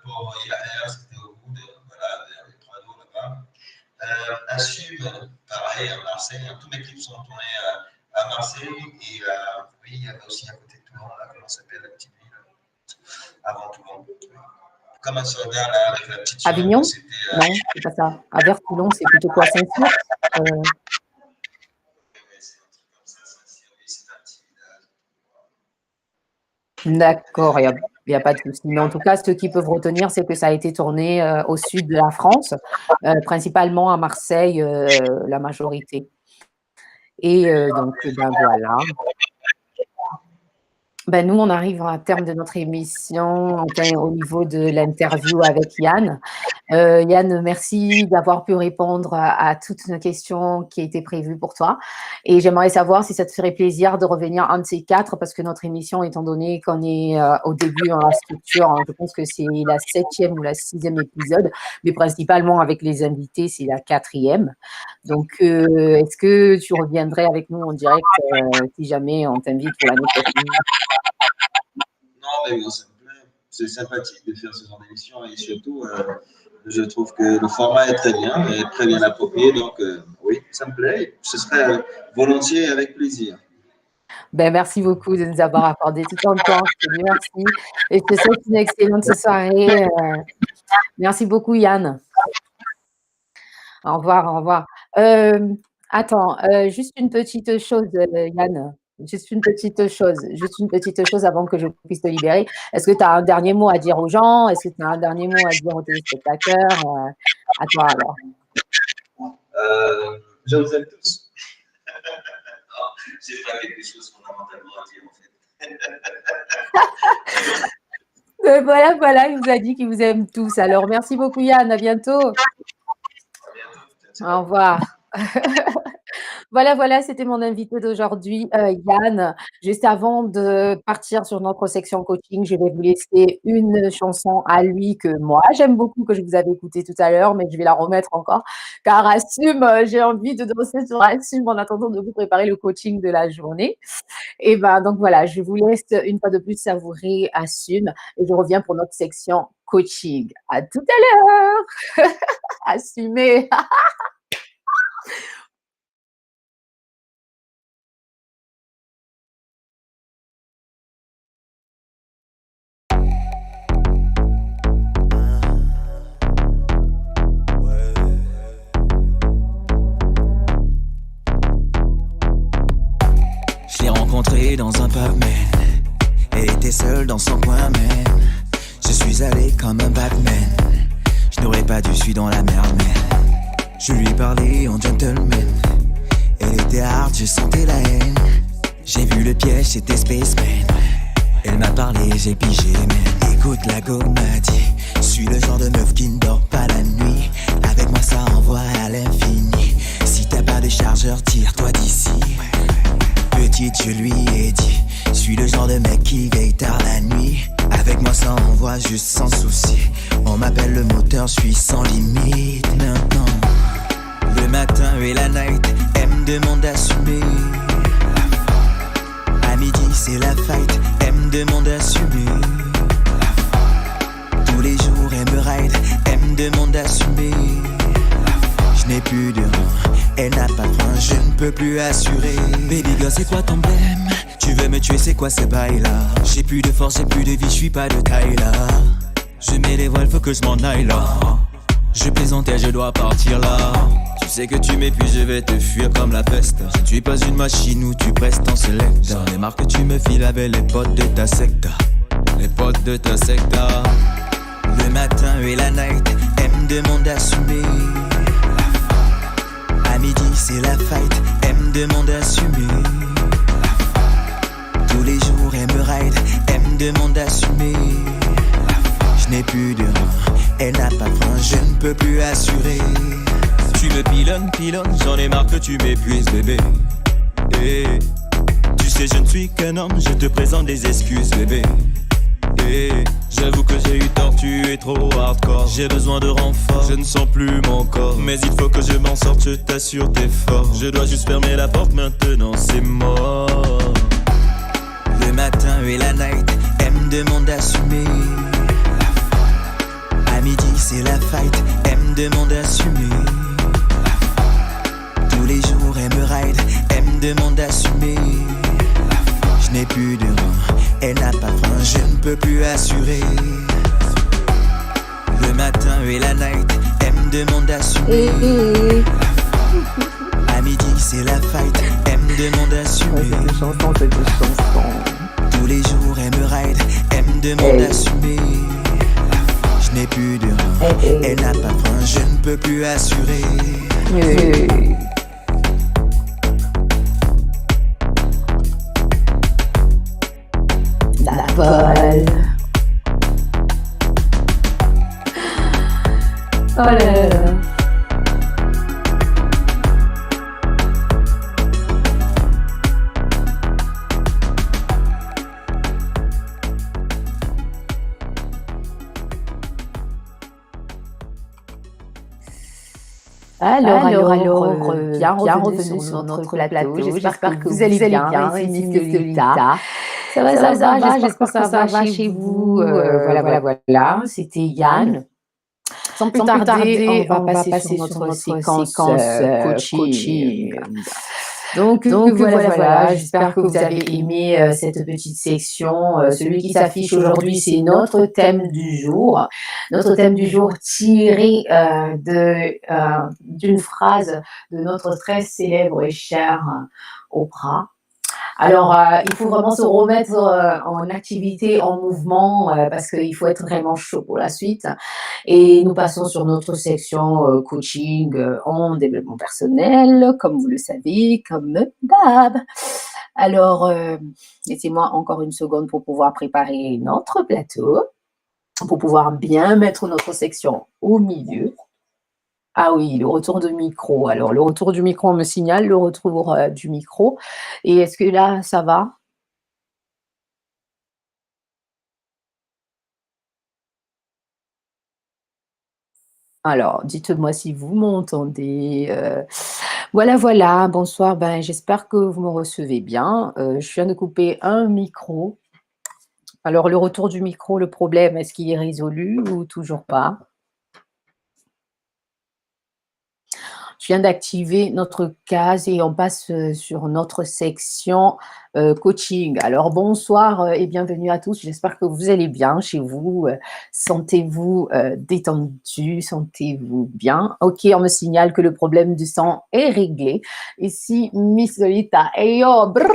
S3: pour hier, c'était au Goud, voilà, les 3 jours là-bas. Assume, pareil, à Marseille, tous mes clips sont tournés à Marseille et oui, il y avait aussi à côté de Toulon, là, comment ça s'appelle la petite ville avant Toulon. Comme un soldat là, avec la petite chambre.
S1: Avignon? Non, c'est pas ça. À Vers-Toulon, c'est plutôt quoi, Saint-Cyr? D'accord, il n'y a pas de souci. Mais en tout cas, ce qu'ils peuvent retenir, c'est que ça a été tourné au sud de la France, principalement à Marseille, la majorité. Et donc, ben voilà. Ben, nous, on arrive à terme de notre émission, enfin, au niveau de l'interview avec Yann. Yann, merci d'avoir pu répondre à toutes nos questions qui étaient prévues pour toi. Et j'aimerais savoir si ça te ferait plaisir de revenir un de ces quatre, parce que notre émission, étant donné qu'on est au début dans la structure, hein, je pense que c'est la 7e ou la 6e épisode, mais principalement avec les invités, c'est la 4e. Donc, est-ce que tu reviendrais avec nous en direct si jamais on t'invite pour l'année prochaine?
S3: Non, mais bon, ça me plaît. C'est sympathique de faire ce genre d'émission et surtout, je trouve que le format est très bien et très bien approprié. Donc, oui, ça me plaît. Ce serait volontiers avec plaisir.
S1: Ben, merci beaucoup de nous avoir accordé tout ton temps. Je te dis merci. Et je te souhaite une excellente soirée. Merci beaucoup, Yann. Au revoir, au revoir. Attends, juste une petite chose, Yann. Juste une petite chose avant que je puisse te libérer. Est-ce que tu as un dernier mot à dire aux gens? Est-ce que tu as un dernier mot à dire aux téléspectateurs? À toi alors.
S3: Je vous aime tous. Non, c'est pas quelque chose fondamentalement à dire en fait.
S1: Voilà, il vous a dit qu'il vous aime tous. Alors, merci beaucoup, Yann. À bientôt.
S3: À bientôt.
S1: Au revoir. Voilà, c'était mon invité d'aujourd'hui, Yann. Juste avant de partir sur notre section coaching, je vais vous laisser une chanson à lui que moi j'aime beaucoup, que je vous avais écoutée tout à l'heure, mais je vais la remettre encore, car Assume, j'ai envie de danser sur Assume en attendant de vous préparer le coaching de la journée. Et ben donc voilà, je vous laisse une fois de plus savourer Assume et je reviens pour notre section coaching. À tout à l'heure. Assumez.
S2: Je l'ai rencontrée dans un pub, man. Elle était seule dans son coin, man. Je suis allé comme un Batman. Je n'aurais pas dû, je suis dans la merde, man. Je lui ai parlé en gentleman. Elle était hard, je sentais la haine. J'ai vu le piège, c'était Spaceman. Elle m'a parlé, j'ai pigé, man. Écoute, la go m'a dit, je suis le genre de meuf qui ne dort pas la nuit. Avec moi ça envoie à l'infini. Si t'as pas de chargeur, tire-toi d'ici. Petite, je lui ai dit, je suis le genre de mec qui veille tard la nuit. Avec moi ça envoie juste sans souci. On m'appelle le moteur, je suis sans limite. Maintenant, le matin et la night, elle me demande d'assumer. À midi c'est la fight, elle me demande d'assumer. Tous les jours elle me ride, elle me demande d'assumer. Je n'ai plus de rein, elle n'a pas de frein, je ne peux plus assurer. Baby girl, c'est quoi ton blême? Tu veux me tuer, c'est quoi ces bails là? J'ai plus de force, j'ai plus de vie, je suis pas de taille là. Je mets les voiles, faut que je m'en aille là. Je plaisantais, je dois partir là. Tu sais que tu m'épuises, je vais te fuir comme la peste. Je ne suis pas une machine où tu prestes en select. J'en ai marre que tu me files avec les potes de ta secte. Les potes de ta secte. Le matin et la night, elle me demande d'assumer. À midi c'est la fight, elle me demande d'assumer. Tous les jours elle me ride, elle me demande d'assumer. Je n'ai plus de rein, elle n'a pas de frein, je ne peux plus assurer. Tu me pilonnes, j'en ai marre que tu m'épuises bébé. Et tu sais je ne suis qu'un homme, je te présente des excuses bébé. Et j'avoue que j'ai eu tort, tu es trop hardcore. J'ai besoin de renfort, je ne sens plus mon corps. Mais il faut que je m'en sorte, je t'assure t'es fort. Je dois juste fermer la porte, maintenant c'est mort. Le matin et la night, elle me demande d'assumer. À midi c'est la fight, elle me demande d'assumer. Tous les jours elle me ride, elle me demande d'assumer. Je n'ai plus de rein, elle n'a pas de frein, je ne peux plus assurer. Le matin et la night, elle me demande d'assumer. À midi c'est la fight, elle me demande d'assumer.
S1: Cette chanson.
S2: Tous les jours elle me ride, elle me demande d'assumer. Je n'ai plus de rein, elle n'a pas de frein, je ne peux plus assurer.
S1: Oh là là là. Bien revenue sur notre plateau. J'espère que vous allez bien. Ici Miss Lolita. Ça va, j'espère que ça va chez vous. Voilà. C'était Yann. Sans plus tarder, on va passer sur notre séquence coaching. Donc voilà, j'espère que vous avez aimé cette petite section. Celui qui s'affiche aujourd'hui, c'est notre thème du jour. Notre thème du jour tiré d'une phrase de notre très célèbre et chère Oprah. Alors, il faut vraiment se remettre en activité, en mouvement, parce qu'il faut être vraiment chaud pour la suite. Et nous passons sur notre section coaching en développement personnel, comme vous le savez, comme d'hab. Alors, laissez-moi encore une seconde pour pouvoir préparer notre plateau, pour pouvoir bien mettre notre section au milieu. Ah oui, le retour de micro. Alors, le retour du micro, on me signale le retour du micro. Et est-ce que là, ça va? Alors, dites-moi si vous m'entendez. Voilà. Bonsoir. Ben, j'espère que vous me recevez bien. Je viens de couper un micro. Alors, le retour du micro, le problème, est-ce qu'il est résolu ou toujours pas? Je viens d'activer notre case et on passe sur notre section coaching. Alors bonsoir et bienvenue à tous. J'espère que vous allez bien chez vous. Sentez-vous détendu, sentez-vous bien. Ok, on me signale que le problème du sang est réglé. Ici, Miss Lolita. Hey yo, brrr,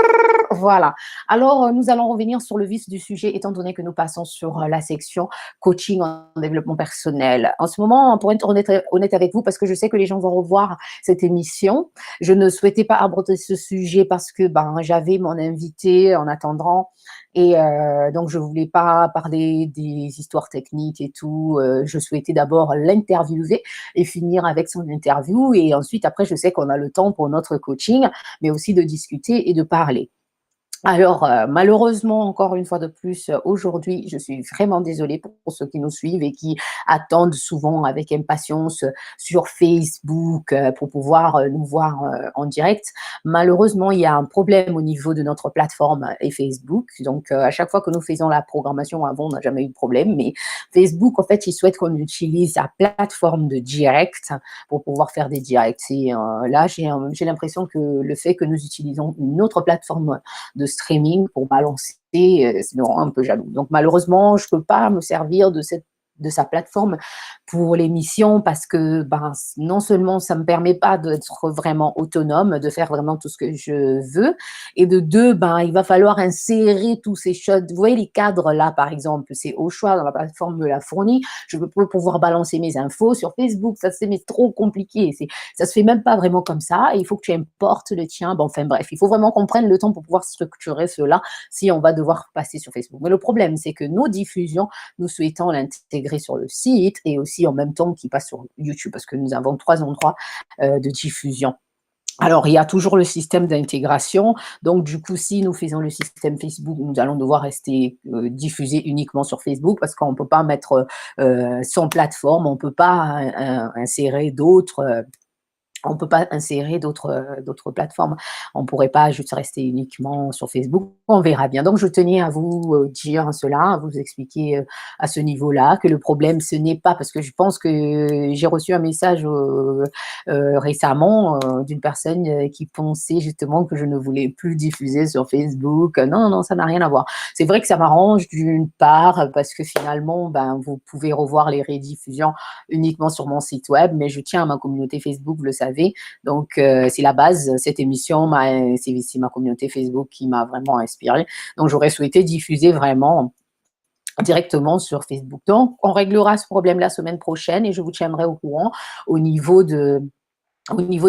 S1: voilà. Alors, nous allons revenir sur le vif du sujet, étant donné que nous passons sur la section coaching en développement personnel. En ce moment, pour être honnête avec vous, parce que je sais que les gens vont revoir cette émission, je ne souhaitais pas aborder ce sujet parce que j'avais mon invité en attendant et donc je voulais pas parler des histoires techniques et tout. Je souhaitais d'abord l'interviewer et finir avec son interview et ensuite après je sais qu'on a le temps pour notre coaching, mais aussi de discuter et de parler. Alors, malheureusement, encore une fois de plus, aujourd'hui, je suis vraiment désolée pour ceux qui nous suivent et qui attendent souvent avec impatience sur Facebook pour pouvoir nous voir en direct. Malheureusement, il y a un problème au niveau de notre plateforme et Facebook. Donc, à chaque fois que nous faisons la programmation, avant, on n'a jamais eu de problème. Mais Facebook, en fait, il souhaite qu'on utilise la plateforme de direct pour pouvoir faire des directs. Et là, j'ai l'impression que le fait que nous utilisons une autre plateforme de streaming pour balancer, ça me rend un peu jaloux. Donc malheureusement, je ne peux pas me servir de sa plateforme pour l'émission parce que non seulement ça ne me permet pas d'être vraiment autonome, de faire vraiment tout ce que je veux, et de deux, il va falloir insérer tous ces choses. Vous voyez les cadres là, par exemple, c'est au choix dans la plateforme me l'a fourni. Je veux pouvoir balancer mes infos sur Facebook, ça c'est trop compliqué. Ça se fait même pas vraiment comme ça. Et il faut que tu importes le tien. Enfin bref, il faut vraiment qu'on prenne le temps pour pouvoir structurer cela si on va devoir passer sur Facebook. Mais le problème, c'est que nos diffusions, nous souhaitons l'intégrer sur le site et aussi en même temps qui passe sur YouTube parce que nous avons 3 endroits de diffusion. Alors, il y a toujours le système d'intégration. Donc, du coup, si nous faisons le système Facebook, nous allons devoir rester diffusés uniquement sur Facebook parce qu'on ne peut pas mettre sans plateforme, on ne peut pas insérer d'autres. On ne peut pas insérer d'autres plateformes. On ne pourrait pas juste rester uniquement sur Facebook. On verra bien. Donc, je tenais à vous dire cela, à vous expliquer à ce niveau-là que le problème, ce n'est pas parce que je pense que j'ai reçu un message récemment d'une personne qui pensait justement que je ne voulais plus diffuser sur Facebook. Non, ça n'a rien à voir. C'est vrai que ça m'arrange d'une part parce que finalement, vous pouvez revoir les rediffusions uniquement sur mon site web, mais je tiens à ma communauté Facebook, vous le savez. Donc, c'est la base. Cette émission, c'est ma communauté Facebook qui m'a vraiment inspirée. Donc, j'aurais souhaité diffuser vraiment directement sur Facebook. Donc, on réglera ce problème la semaine prochaine et je vous tiendrai au courant au niveau de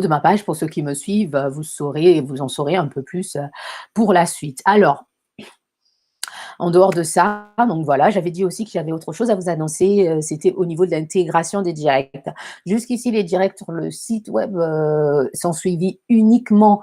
S1: ma page. Pour ceux qui me suivent, vous en saurez un peu plus pour la suite. Alors, En dehors de ça, donc voilà, j'avais dit aussi que j'avais autre chose à vous annoncer, c'était au niveau de l'intégration des directs. Jusqu'ici, les directs sur le site web sont suivis uniquement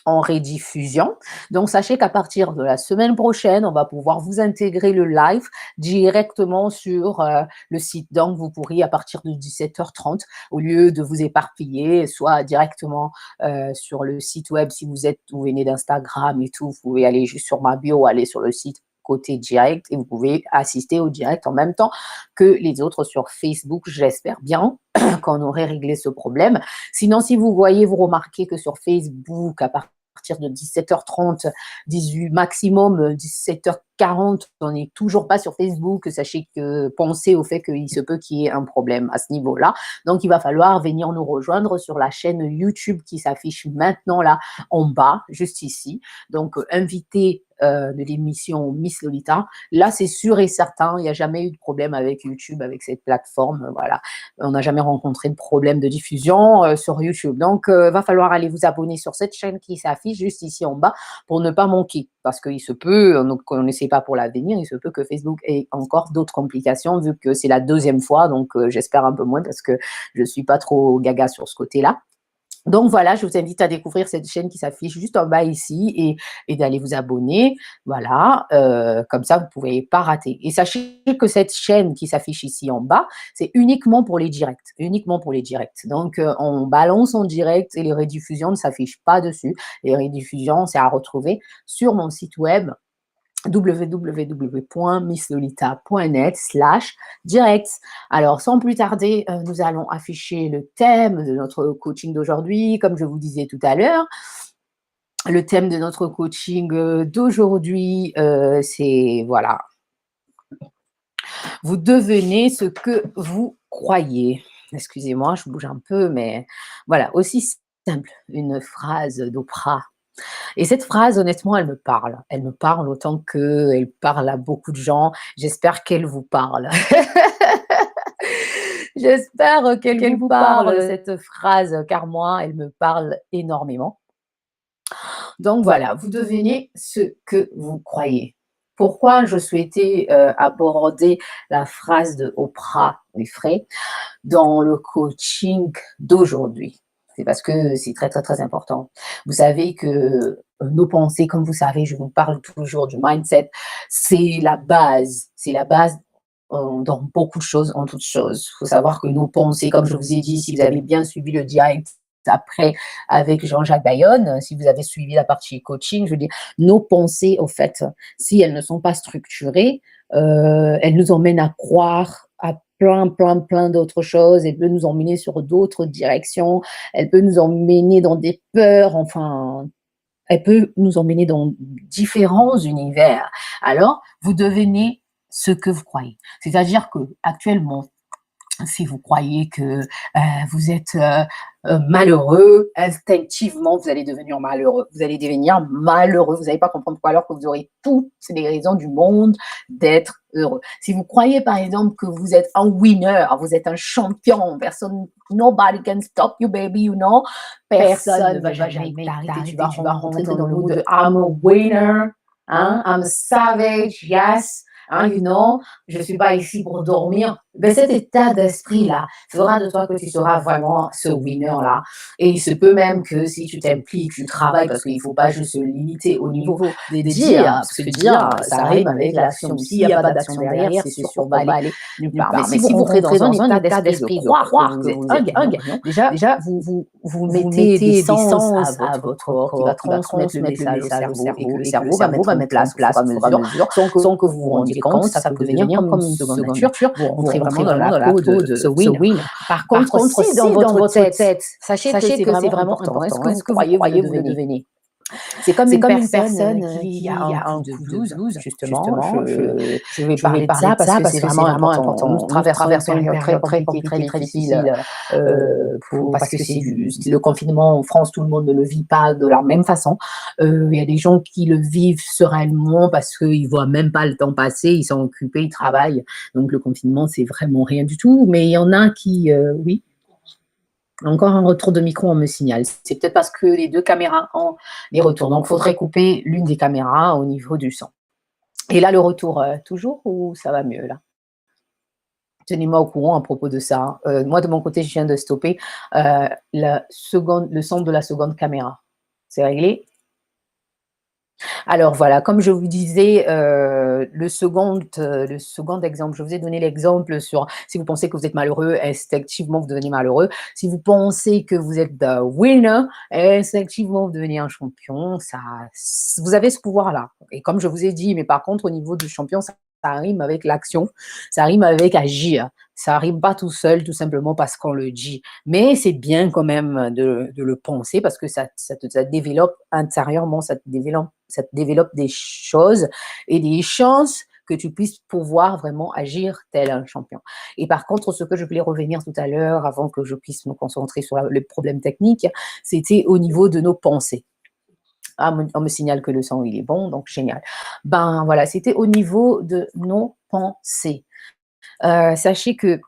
S1: en rediffusion. Donc, sachez qu'à partir de la semaine prochaine, on va pouvoir vous intégrer le live directement sur le site. Donc, vous pourrez, à partir de 17h30, au lieu de vous éparpiller, soit directement sur le site web, si vous venez d'Instagram et tout, vous pouvez aller juste sur ma bio, aller sur le site côté direct et vous pouvez assister au direct en même temps que les autres sur Facebook, j'espère bien qu'on aurait réglé ce problème. Sinon, si vous remarquez que sur Facebook, à partir de 17h30, 18 maximum 17h40, on n'est toujours pas sur Facebook, sachez que pensez au fait qu'il se peut qu'il y ait un problème à ce niveau-là. Donc, il va falloir venir nous rejoindre sur la chaîne YouTube qui s'affiche maintenant là en bas, juste ici. Donc, invité de l'émission Miss Lolita. Là, c'est sûr et certain, il n'y a jamais eu de problème avec YouTube, avec cette plateforme. Voilà, on n'a jamais rencontré de problème de diffusion sur YouTube. Donc, va falloir aller vous abonner sur cette chaîne qui s'affiche juste ici en bas pour ne pas manquer. Parce qu'il se peut, donc on ne sait pas pour l'avenir, il se peut que Facebook ait encore d'autres complications vu que c'est la deuxième fois. Donc, j'espère un peu moins parce que je ne suis pas trop gaga sur ce côté-là. Donc voilà, je vous invite à découvrir cette chaîne qui s'affiche juste en bas ici et d'aller vous abonner. Voilà, comme ça, vous ne pouvez pas rater. Et sachez que cette chaîne qui s'affiche ici en bas, c'est uniquement pour les directs, uniquement pour les directs. Donc, on balance en direct et les rediffusions ne s'affichent pas dessus. Les rediffusions, c'est à retrouver sur mon site web www.misslolita.net/direct. Alors, sans plus tarder, nous allons afficher le thème de notre coaching d'aujourd'hui, comme je vous disais tout à l'heure. Le thème de notre coaching d'aujourd'hui, c'est, voilà, vous devenez ce que vous croyez. Excusez-moi, je bouge un peu, mais voilà, aussi simple, une phrase d'Oprah. Et cette phrase, honnêtement, elle me parle. Elle me parle autant qu'elle parle à beaucoup de gens. J'espère qu'elle vous parle. J'espère qu'elle vous parle, cette phrase, car moi, elle me parle énormément. Donc voilà, vous devenez ce que vous croyez. Pourquoi je souhaitais aborder la phrase de Oprah Winfrey dans le coaching d'aujourd'hui? C'est parce que c'est très, très, très important. Vous savez que nos pensées, comme vous savez, je vous parle toujours du mindset, c'est la base. C'est la base dans beaucoup de choses, en toutes choses. Il faut savoir que nos pensées, comme je vous ai dit, si vous avez bien suivi le direct après avec Jean-Jacques Bayonne, si vous avez suivi la partie coaching, je veux dire, nos pensées, au fait, si elles ne sont pas structurées, elles nous emmènent à croire à plein d'autres choses. Elle peut nous emmener sur d'autres directions. Elle peut nous emmener dans des peurs. Enfin, elle peut nous emmener dans différents univers. Alors, vous devenez ce que vous croyez. C'est-à-dire que actuellement, si vous croyez que vous êtes malheureux, instinctivement, vous allez devenir malheureux. Vous allez devenir malheureux. Vous n'allez pas comprendre pourquoi, alors que vous aurez toutes les raisons du monde d'être heureux. Si vous croyez, par exemple, que vous êtes un winner, vous êtes un champion, personne, nobody can stop you, baby, you know, personne ne va jamais t'arrêter. Tu vas rentrer dans le mode de I'm a winner, hein, I'm a savage, yes. Hein, you know, je ne suis pas ici pour dormir. Ben, cet état d'esprit-là fera de toi que tu seras vraiment ce winner-là. Et il se peut même que si tu t'impliques, tu travailles, parce qu'il ne faut pas juste se limiter au niveau des dires, parce que dire, ça rime avec l'action. S'il n'y a pas d'action derrière, c'est sûr qu'on va aller nulle part. Mais si vous rentrez dans un état d'esprit de croire que vous êtes un gagnant, déjà, vous mettez des sens à votre corps qui va transmettre le message au cerveau, et que le cerveau va mettre place à mesure, sans que vous vous rendiez compte. Ça peut devenir comme une seconde nature. Vous rentrez vraiment dans la peau de ce winner. Par contre, si dans votre tête, sachez que c'est vraiment important. Est-ce que vous croyez vous le devenez? C'est comme une personne qui a un coup de blues, justement. Je vais parler de ça parce que c'est vraiment important. Nous traversons une période très difficile parce que c'est le confinement en France, tout le monde ne le vit pas de la même façon. Il y a des gens qui le vivent sereinement parce qu'ils ne voient même pas le temps passer, ils sont occupés, ils travaillent. Donc le confinement, c'est vraiment rien du tout. Mais il y en a qui, oui. Encore un retour de micro, on me signale. C'est peut-être parce que les deux caméras ont les retours. Donc, il faudrait couper l'une des caméras au niveau du son. Et là, le retour, toujours ou ça va mieux là? Tenez-moi au courant à propos de ça. Moi, de mon côté, je viens de stopper le son de la seconde caméra. C'est réglé? Alors voilà, comme je vous disais, le second exemple, je vous ai donné l'exemple sur si vous pensez que vous êtes malheureux, instinctivement vous devenez malheureux. Si vous pensez que vous êtes the winner, instinctivement vous devenez un champion. Ça, vous avez ce pouvoir-là. Et comme je vous ai dit, mais par contre, au niveau du champion, ça rime avec l'action, ça rime avec agir. Ça rime pas tout seul, tout simplement parce qu'on le dit. Mais c'est bien quand même de le penser parce que ça développe intérieurement, ça te développe des choses et des chances que tu puisses pouvoir vraiment agir tel un champion. Et par contre, ce que je voulais revenir tout à l'heure, avant que je puisse me concentrer sur le problème technique, c'était au niveau de nos pensées. Ah, on me signale que le son, il est bon, donc génial. Ben voilà, c'était au niveau de nos pensées. Sachez que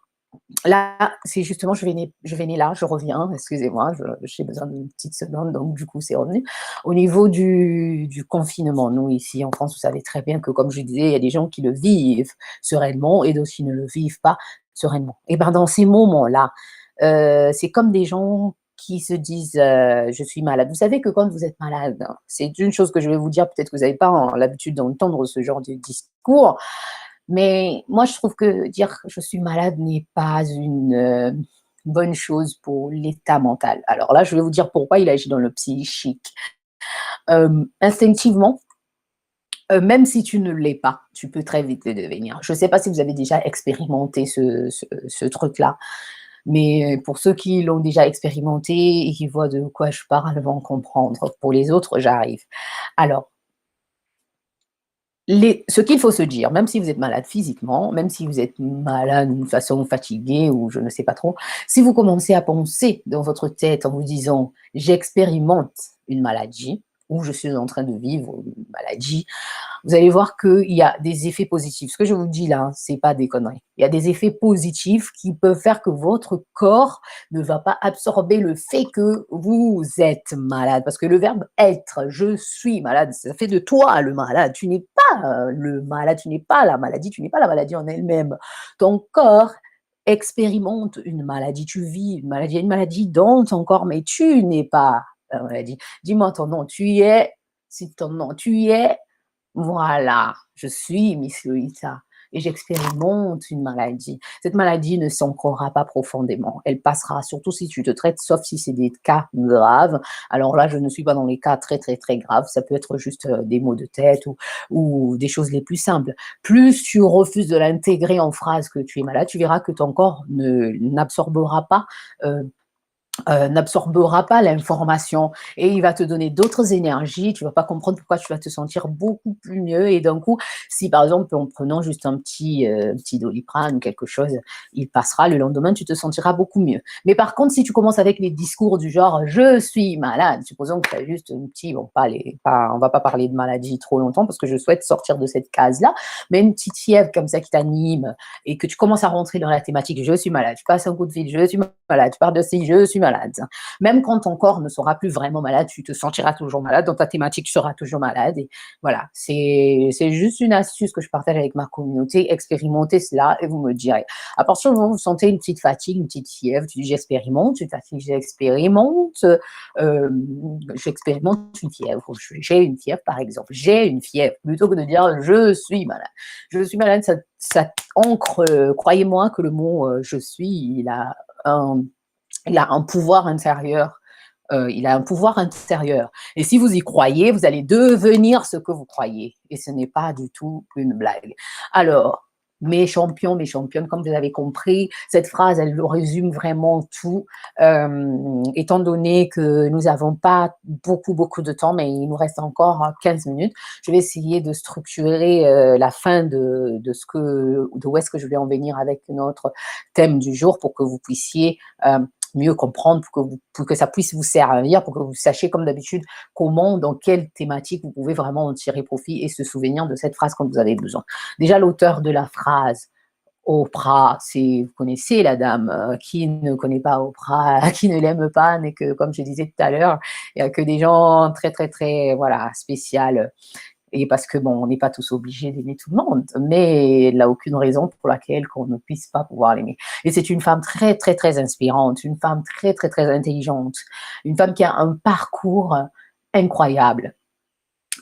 S1: là, c'est justement, je venais là, je reviens, excusez-moi, j'ai besoin d'une petite seconde, donc du coup, c'est revenu. Au niveau du confinement, nous, ici en France, vous savez très bien que, comme je disais, il y a des gens qui le vivent sereinement et d'autres qui ne le vivent pas sereinement. Et bien, dans ces moments-là, c'est comme des gens qui se disent je suis malade. Vous savez que quand vous êtes malade, c'est une chose que je vais vous dire, peut-être que vous n'avez pas l'habitude d'entendre ce genre de discours, mais moi, je trouve que dire je suis malade n'est pas une bonne chose pour l'état mental. Alors là, je vais vous dire pourquoi il agit dans le psychique. Instinctivement, même si tu ne l'es pas, tu peux très vite le devenir. Je ne sais pas si vous avez déjà expérimenté ce truc-là, mais pour ceux qui l'ont déjà expérimenté et qui voient de quoi je parle vont comprendre. Pour les autres, j'arrive. Alors, ce qu'il faut se dire, même si vous êtes malade physiquement, même si vous êtes malade d'une façon fatiguée ou je ne sais pas trop, si vous commencez à penser dans votre tête en vous disant j'expérimente une maladie ou je suis en train de vivre une maladie, vous allez voir qu'il y a des effets positifs. Ce que je vous dis là, ce n'est pas des conneries. Il y a des effets positifs qui peuvent faire que votre corps ne va pas absorber le fait que vous êtes malade. Parce que le verbe être, je suis malade, ça fait de toi le malade. Tu n'es pas le malade, tu n'es pas la maladie, tu n'es pas la maladie en elle-même. Ton corps expérimente une maladie, tu vis une maladie, il y a une maladie dans ton corps, mais tu n'es pas la maladie. Dis-moi ton nom, tu es, si ton nom, tu es, voilà, je suis Miss Lolita et j'expérimente une maladie. Cette maladie ne s'ancrera pas profondément. Elle passera, surtout si tu te traites, sauf si c'est des cas graves. Alors là, je ne suis pas dans les cas très, très, très graves. Ça peut être juste des maux de tête ou des choses les plus simples. Plus tu refuses de l'intégrer en phrase que tu es malade, tu verras que ton corps n'absorbera pas l'information et il va te donner d'autres énergies, tu vas pas comprendre pourquoi tu vas te sentir beaucoup plus mieux et d'un coup, si par exemple en prenant juste un petit Doliprane ou quelque chose, il passera, le lendemain tu te sentiras beaucoup mieux. Mais par contre, si tu commences avec les discours du genre je suis malade, supposons que tu as juste un petit, on va pas parler de maladie trop longtemps parce que je souhaite sortir de cette case-là, mais une petite fièvre comme ça qui t'anime et que tu commences à rentrer dans la thématique je suis malade, tu passes un coup de fil, je suis malade, tu parles de si je suis malade. Même quand ton corps ne sera plus vraiment malade, tu te sentiras toujours malade, dans ta thématique, tu seras toujours malade. Et voilà, c'est juste une astuce que je partage avec ma communauté. Expérimentez cela et vous me direz. À partir du moment où vous sentez une petite fatigue, une petite fièvre, tu dis j'expérimente, une fatigue, j'expérimente une fièvre. J'ai une fièvre, par exemple. J'ai une fièvre. Plutôt que de dire je suis malade. Je suis malade, ça ancre, croyez-moi que le mot je suis, il a un pouvoir intérieur. Il a un pouvoir intérieur. Et si vous y croyez, vous allez devenir ce que vous croyez. Et ce n'est pas du tout une blague. Alors, mes champions, mes championnes, comme vous avez compris, cette phrase, elle résume vraiment tout. Étant donné que nous n'avons pas beaucoup de temps, mais il nous reste encore 15 minutes, je vais essayer de structurer la fin de où est-ce que je vais en venir avec notre thème du jour pour que vous puissiez mieux comprendre, pour que ça puisse vous servir, pour que vous sachiez comme d'habitude comment, dans quelle thématique vous pouvez vraiment en tirer profit et se souvenir de cette phrase quand vous avez besoin. Déjà, l'auteur de la phrase Oprah, vous connaissez la dame, qui ne connaît pas Oprah, qui ne l'aime pas, n'est que, comme je disais tout à l'heure, il n'y a que des gens très, très, très, voilà, spécial. Et parce que, bon, on n'est pas tous obligés d'aimer tout le monde, mais elle n'a aucune raison pour laquelle qu'on ne puisse pas pouvoir l'aimer. Et c'est une femme très, très, très inspirante, une femme très, très, très intelligente, une femme qui a un parcours incroyable.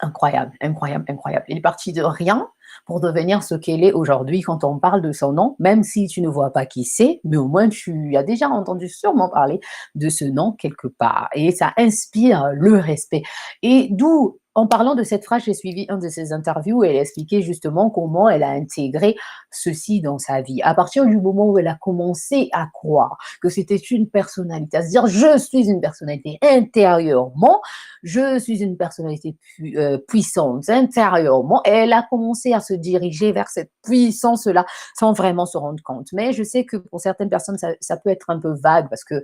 S1: Incroyable, incroyable, incroyable. Elle est partie de rien pour devenir ce qu'elle est aujourd'hui quand on parle de son nom, même si tu ne vois pas qui c'est, mais au moins tu as déjà entendu sûrement parler de ce nom quelque part. Et ça inspire le respect. Et d'où, en parlant de cette phrase, j'ai suivi un de ses interviews et elle expliquait justement comment elle a intégré ceci dans sa vie. À partir du moment où elle a commencé à croire que c'était une personnalité, à se dire je suis une personnalité intérieurement, je suis une personnalité puissante intérieurement. Et elle a commencé à se diriger vers cette puissance-là sans vraiment se rendre compte. Mais je sais que pour certaines personnes, ça peut être un peu vague parce que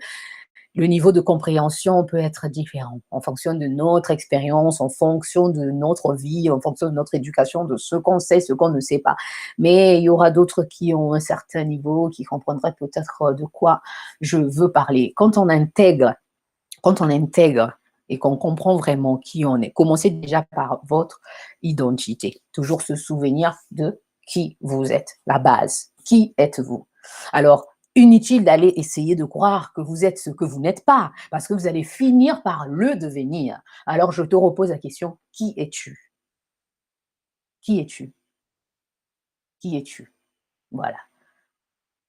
S1: le niveau de compréhension peut être différent en fonction de notre expérience, en fonction de notre vie, en fonction de notre éducation, de ce qu'on sait, ce qu'on ne sait pas. Mais il y aura d'autres qui ont un certain niveau, qui comprendraient peut-être de quoi je veux parler. Quand on intègre et qu'on comprend vraiment qui on est, commencez déjà par votre identité. Toujours se souvenir de qui vous êtes, la base. Qui êtes-vous? Alors, inutile d'aller essayer de croire que vous êtes ce que vous n'êtes pas, parce que vous allez finir par le devenir. Alors, je te repose la question, qui es-tu? Qui es-tu? Qui es-tu? Voilà.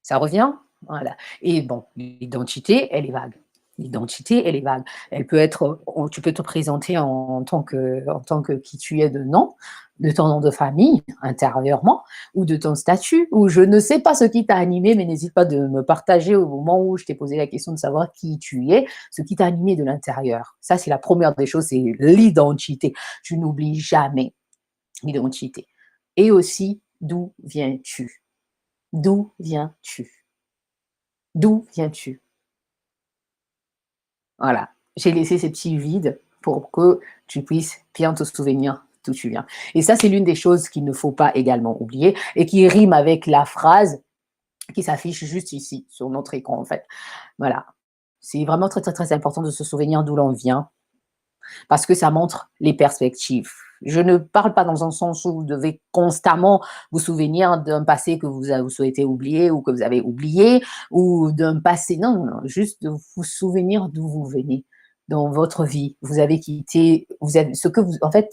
S1: Ça revient? Voilà. Et bon, l'identité, elle est vague. L'identité, elle est vague. Elle peut être, tu peux te présenter en tant que qui tu es de ton nom de famille, intérieurement, ou de ton statut, ou je ne sais pas ce qui t'a animé, mais n'hésite pas de me partager au moment où je t'ai posé la question de savoir qui tu es, ce qui t'a animé de l'intérieur. Ça, c'est la première des choses, c'est l'identité. Tu n'oublies jamais l'identité. Et aussi, d'où viens-tu? D'où viens-tu? D'où viens-tu? Voilà. J'ai laissé ces petits vides pour que tu puisses bien te souvenir d'où tu viens. Et ça, c'est l'une des choses qu'il ne faut pas également oublier et qui rime avec la phrase qui s'affiche juste ici, sur notre écran, en fait. Voilà. C'est vraiment très, très, très important de se souvenir d'où l'on vient parce que ça montre les perspectives. Je ne parle pas dans un sens où vous devez constamment vous souvenir d'un passé que vous souhaitez oublier ou que vous avez oublié ou d'un passé. Non, non, non, juste de vous souvenir d'où vous venez dans votre vie. Vous avez quitté, vous avez, ce que vous, en fait,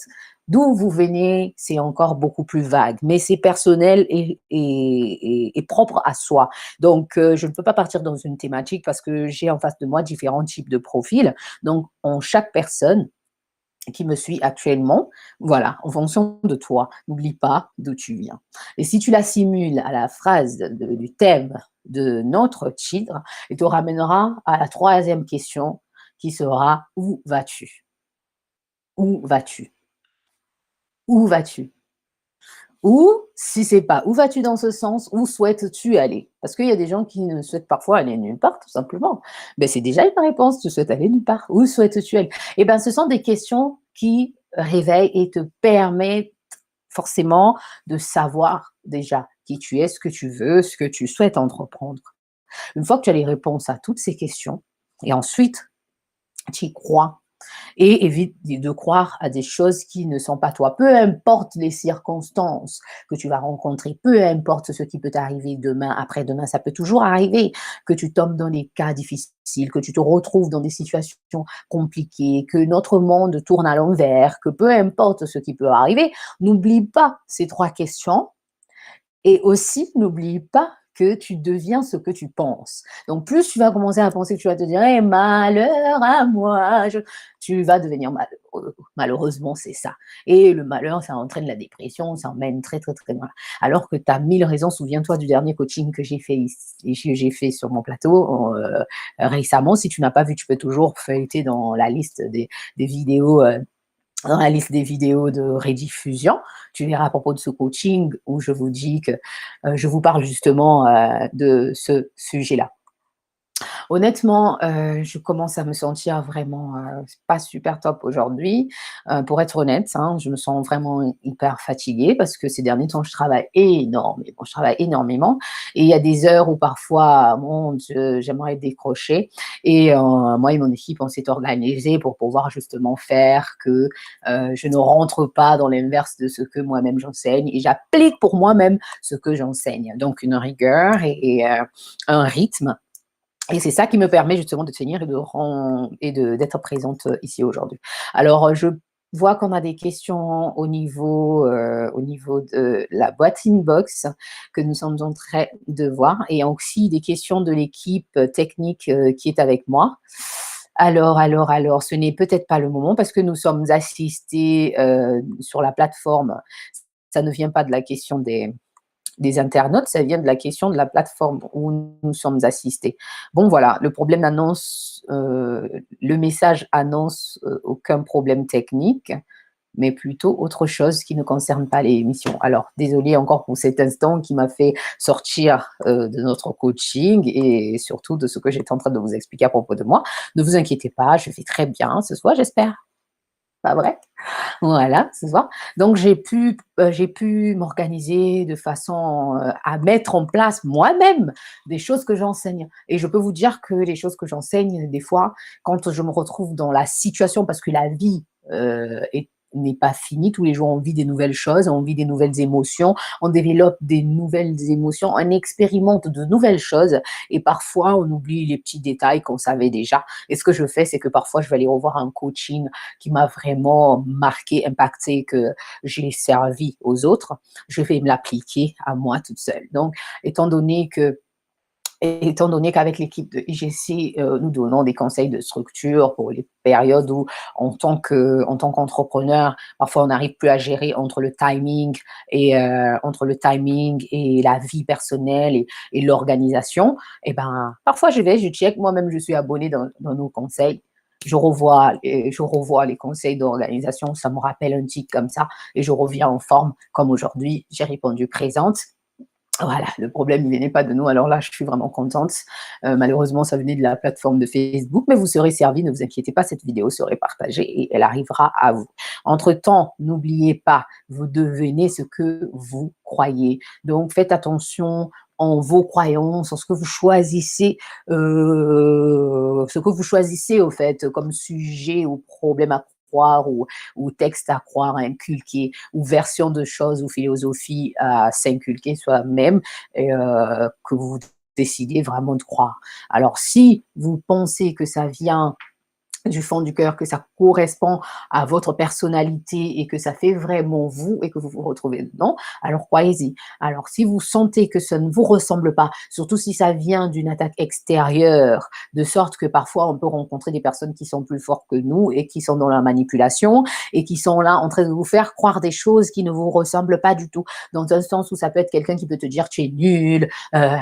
S1: d'où vous venez, c'est encore beaucoup plus vague, mais c'est personnel et propre à soi. Donc, je ne peux pas partir dans une thématique parce que j'ai en face de moi différents types de profils. Donc, en chaque personne qui me suit actuellement, voilà, en fonction de toi, n'oublie pas d'où tu viens. Et si tu l'assimiles à la phrase du thème de notre titre, il te ramènera à la troisième question qui sera où vas-tu? Où vas-tu? Où vas-tu? Ou, si c'est pas où vas-tu dans ce sens, où souhaites-tu aller? Parce qu'il y a des gens qui ne souhaitent parfois aller nulle part, tout simplement. Ben, c'est déjà une réponse, tu souhaites aller nulle part. Où souhaites-tu aller? Eh bien, ce sont des questions qui réveillent et te permettent forcément de savoir déjà qui tu es, ce que tu veux, ce que tu souhaites entreprendre. Une fois que tu as les réponses à toutes ces questions, et ensuite, tu y crois et évite de croire à des choses qui ne sont pas toi. Peu importe les circonstances que tu vas rencontrer, peu importe ce qui peut t'arriver demain, après-demain, ça peut toujours arriver que tu tombes dans des cas difficiles, que tu te retrouves dans des situations compliquées, que notre monde tourne à l'envers, que peu importe ce qui peut arriver, n'oublie pas ces trois questions et aussi n'oublie pas que tu deviens ce que tu penses. Donc, plus tu vas commencer à penser que tu vas te dire hey, « malheur à moi », tu vas devenir malheureux. Malheureusement, c'est ça. Et le malheur, ça entraîne la dépression, ça emmène très, très, très loin. Alors que tu as 1000 raisons. Souviens-toi du dernier coaching que j'ai fait ici, que j'ai fait sur mon plateau récemment. Si tu n'as pas vu, tu peux toujours feuilleter dans la liste des vidéos dans la liste des vidéos de rediffusion, tu verras à propos de ce coaching où je vous dis que je vous parle justement de ce sujet-là. Honnêtement, je commence à me sentir vraiment, pas super top aujourd'hui, pour être honnête, hein. Je me sens vraiment hyper fatiguée parce que ces derniers temps, je travaille énormément et il y a des heures où parfois, mon Dieu, j'aimerais décrocher et moi et mon équipe, on s'est organisé pour pouvoir justement faire que, je ne rentre pas dans l'inverse de ce que moi-même j'enseigne et j'applique pour moi-même ce que j'enseigne. Donc une rigueur et un rythme et c'est ça qui me permet justement de tenir et d'être présente ici aujourd'hui. Alors, je vois qu'on a des questions au niveau de la boîte inbox que nous sommes en train de voir et aussi des questions de l'équipe technique qui est avec moi. Alors, ce n'est peut-être pas le moment parce que nous sommes assistés sur la plateforme. Ça ne vient pas de la question des internautes, ça vient de la question de la plateforme où nous sommes assistés. Bon, voilà, le message annonce aucun problème technique, mais plutôt autre chose qui ne concerne pas l'émission. Alors, désolée encore pour cet instant qui m'a fait sortir de notre coaching et surtout de ce que j'étais en train de vous expliquer à propos de moi. Ne vous inquiétez pas, je vais très bien ce soir, j'espère. Pas vrai? Voilà, ce soir. Donc j'ai pu m'organiser de façon, à mettre en place moi-même des choses que j'enseigne et je peux vous dire que les choses que j'enseigne, des fois, quand je me retrouve dans la situation parce que la vie, est n'est pas finie, tous les jours on vit des nouvelles choses, on vit des nouvelles émotions, on développe des nouvelles émotions, on expérimente de nouvelles choses et parfois on oublie les petits détails qu'on savait déjà et ce que je fais, c'est que parfois je vais aller revoir un coaching qui m'a vraiment marqué, impacté, que j'ai servi aux autres, je vais me l'appliquer à moi toute seule. Donc, étant donné que étant donné qu'avec l'équipe de IGC, nous donnons des conseils de structure pour les périodes où, en tant qu'entrepreneur, parfois on n'arrive plus à gérer entre le timing et la vie personnelle et l'organisation, et ben, parfois je check, moi-même je suis abonnée dans nos conseils, je revois les conseils d'organisation, ça me rappelle un tic comme ça, et je reviens en forme, comme aujourd'hui, j'ai répondu présente. Voilà, le problème, il venait pas de nous. Alors là, je suis vraiment contente. Malheureusement, ça venait de la plateforme de Facebook, mais vous serez servis, ne vous inquiétez pas, cette vidéo serait partagée et elle arrivera à vous. Entre-temps, n'oubliez pas, vous devenez ce que vous croyez. Donc, faites attention en vos croyances, en ce que vous choisissez au fait comme sujet ou problème à croire ou texte à croire, à inculquer, ou version de choses ou philosophie à s'inculquer soi-même et que vous décidez vraiment de croire. Alors, si vous pensez que ça vient du fond du cœur, que ça correspond à votre personnalité et que ça fait vraiment vous et que vous vous retrouvez dedans, alors croyez-y. Alors, si vous sentez que ça ne vous ressemble pas, surtout si ça vient d'une attaque extérieure, de sorte que parfois on peut rencontrer des personnes qui sont plus fortes que nous et qui sont dans la manipulation et qui sont là en train de vous faire croire des choses qui ne vous ressemblent pas du tout. Dans un sens où ça peut être quelqu'un qui peut te dire tu es nul,